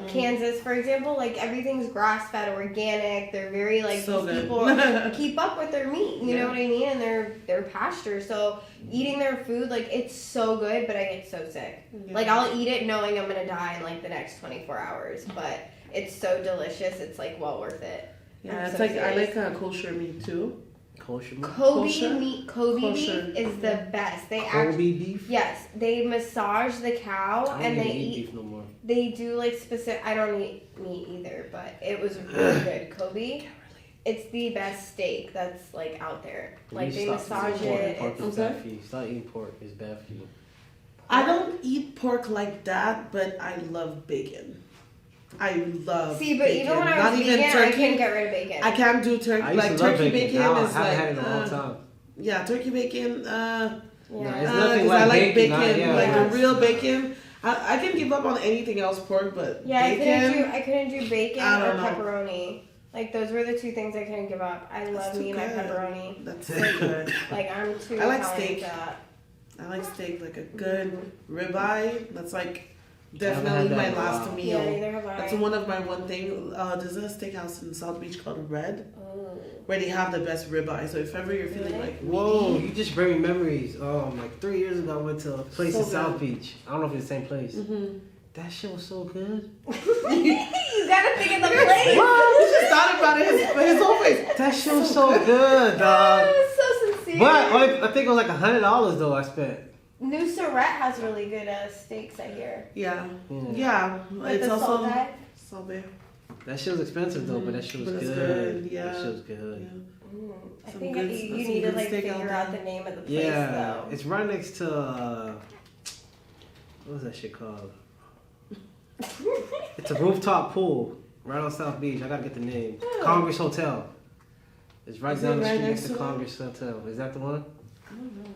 Kansas, for example, like, everything's grass-fed, organic. They're very, like, So these good. people keep up with their meat. You Yeah. know what I mean? And their pasture. So, eating their food, like, it's so good, but I get so sick. Yeah. Like, I'll eat it knowing I'm going to die in, like, the next 24 hours. But it's so delicious. It's, like, well worth it. Yeah, I'm it's so like I serious. like kosher meat too. Kosher meat? Kobe Kosher? beef is the best. They Kobe beef? Yes, they massage the cow I don't and even they eat eat. beef no more. They do like specific. I don't eat meat either, but it was really good. Kobe. It's the best steak that's like out there. Like they massage it. Pork is bad for you. Stop eating pork. It's bad for you. I don't eat pork like that, but I love bacon. I love See, but bacon. even when I Not was even vegan, turkey. I couldn't get rid of bacon. I can't do turkey. I used Like to love turkey bacon. bacon I is haven't like had it in a long time. yeah, turkey bacon. Yeah. It's nothing Because I like bacon, yeah. like the real bacon. I can give up on anything else pork, but Yeah, bacon. I couldn't do bacon I or don't know. pepperoni. Like those were the two things I couldn't give up. I love too me my good. pepperoni. That's so good. Like I'm too I like Italian steak. for that. I like steak, like a good ribeye. That's like haven't definitely had my that in a last while. meal. Yeah, neither have I. That's one of my one thing. There's a steakhouse in South Beach called Red, Oh. where they have the best ribeye. So if ever you're feeling Really? like Whoa, meaty, you just bring me memories. Like 3 years ago, I went to a place So in South good. Beach. I don't know if it's the same place. mm-hmm. That shit was so good. You gotta think of the place. You just thought about it. His whole face. That shit was so good, dog. So sincere. But I think it was like $100 though I spent. New Surrette has really good steaks, I hear. Yeah, Yeah. yeah. With It's the also salt Salve. That shit was expensive though, but that shit was But it's good. good, yeah. That shit was good. Yeah. I Some think good- you some need to good like steak figure out out there. the name of the place Yeah, though. it's right next to what was that shit called? It's a rooftop pool right on South Beach. I gotta get the name. Oh. Congress Hotel. It's right Is down it the right street next next to to it? Congress Hotel. Is that the one? I don't know.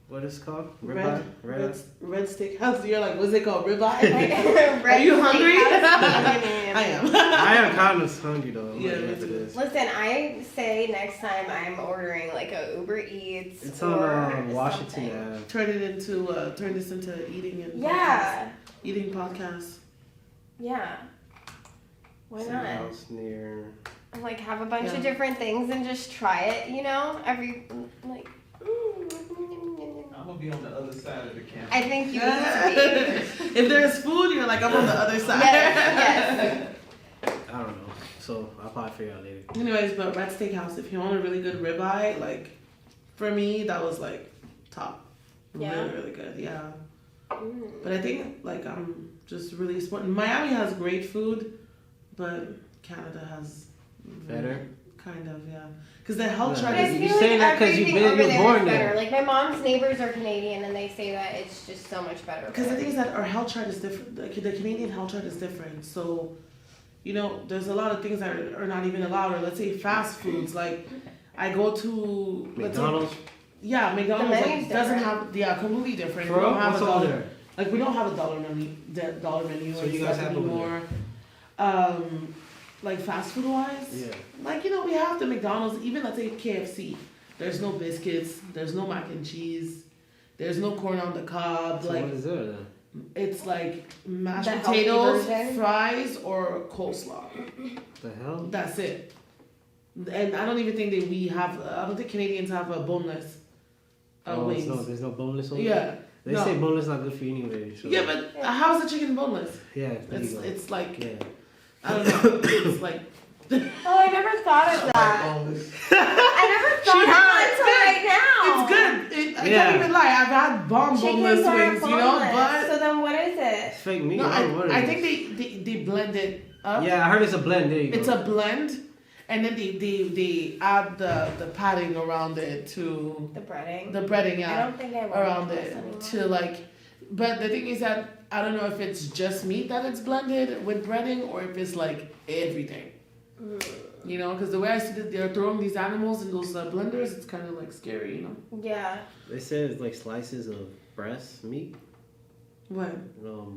What is it called? Red Ribeye? red steakhouse. You're like, what's it called? Ribeye? Red Are you hungry? Steakhouse. I am. I am kind of hungry though. Yeah, Like, me after too. this. Listen, I say next time I'm ordering like a Uber Eats. It's or on Washington something. Ave. Turn this into eating and Yeah, eating podcast. yeah. Why Some not? house near. Like have a bunch Yeah. of different things and just try it. You know, every like. I'm gonna be on the other side of the camera. I think you need to If there's food, you're like, I'm on the other be. side. Yes, I don't know. So I'll probably figure it out later. Anyways, but Red Steakhouse, if you want a really good ribeye, like, for me, that was like top. Yeah? Really, really good, yeah. yes. But I think, like, I'm just really spoiled. Miami has great food, but Canada has Better? kind of, yeah. Because the health Yeah. But chart I is. You feel saying like that 'cause everything you over was there born is there. better. Like my mom's neighbors are Canadian, and they say that it's just so much better. Because the thing is that our health chart is different. The Canadian health chart is different. So, you know, there's a lot of things that are not even allowed. Or let's say fast foods. Like, I go to let's say- McDonald's? yeah, McDonald's The like, menu's doesn't different. have completely different. For We don't real? have What's a over dollar. there? Like we don't have a dollar menu. So and you guys stuff have over anymore. Like fast food wise. Yeah. Like, you know, we have the McDonald's, even let's say KFC. There's no biscuits, there's no mac and cheese, there's no corn on the cob. So Like, what is there then? it's like mashed The healthy potatoes, version? fries, or coleslaw. The hell? That's it. And I don't even think that we have, I don't think Canadians have a boneless wings. No, there's no boneless over Yeah. there? They no. say boneless not good for you anyway. So. Yeah, but how's the chicken boneless? Yeah, there you go. It's like, Yeah. I don't know, it's like, Oh, I never thought of that. Boneless. I never thought of that it's until right now. good. I Yeah. can't even lie, I've had boneless Chickens are wings, you know, boneless. but So then what is it? It's fake meat. no, I don't know what it I is. think they blend it up. Yeah, I heard it's a blend. There you go. It's a blend, and then they add the padding around it to The breading. the breading, I yeah, don't think I want around this it anymore. to like. But the thing is that I don't know if it's just meat that it's blended with breading or if it's like everything. You know, because the way I see that they're throwing these animals in those blenders, it's kind of like scary, you know. Yeah. They said it's like slices of breast meat, What?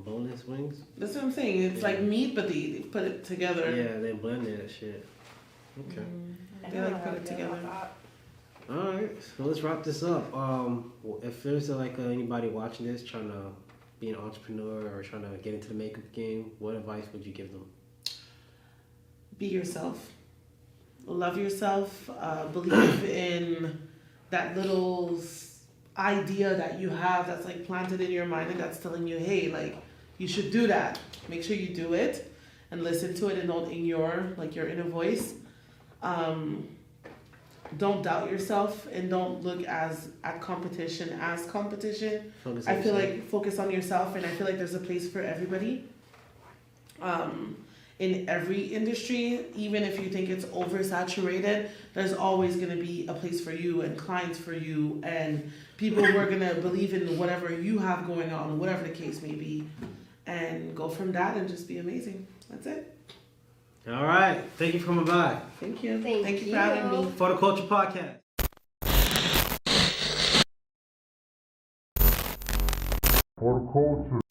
boneless wings. That's what I'm saying. It's Yeah. like meat, but they put it together. Yeah, they blended that shit. Okay. I They don't like know put how it to feel together. about All right, so let's wrap this up. If there's like anybody watching this trying to be an entrepreneur or trying to get into the makeup game, what advice would you give them? Be yourself. Love yourself. Believe in that little idea that you have that's like planted in your mind and that's telling you, hey, like you should do that. Make sure you do it and listen to it in your inner voice. don't doubt yourself and don't look at competition as competition. I feel like focus on yourself, and I feel like there's a place for everybody. In every industry, even if you think it's oversaturated, there's always going to be a place for you and clients for you and people who are going to believe in whatever you have going on, whatever the case may be, and go from that and just be amazing. That's it. All right. Thank you for coming by. Thank you. Thank you for having me. For the Culture Podcast. For the culture.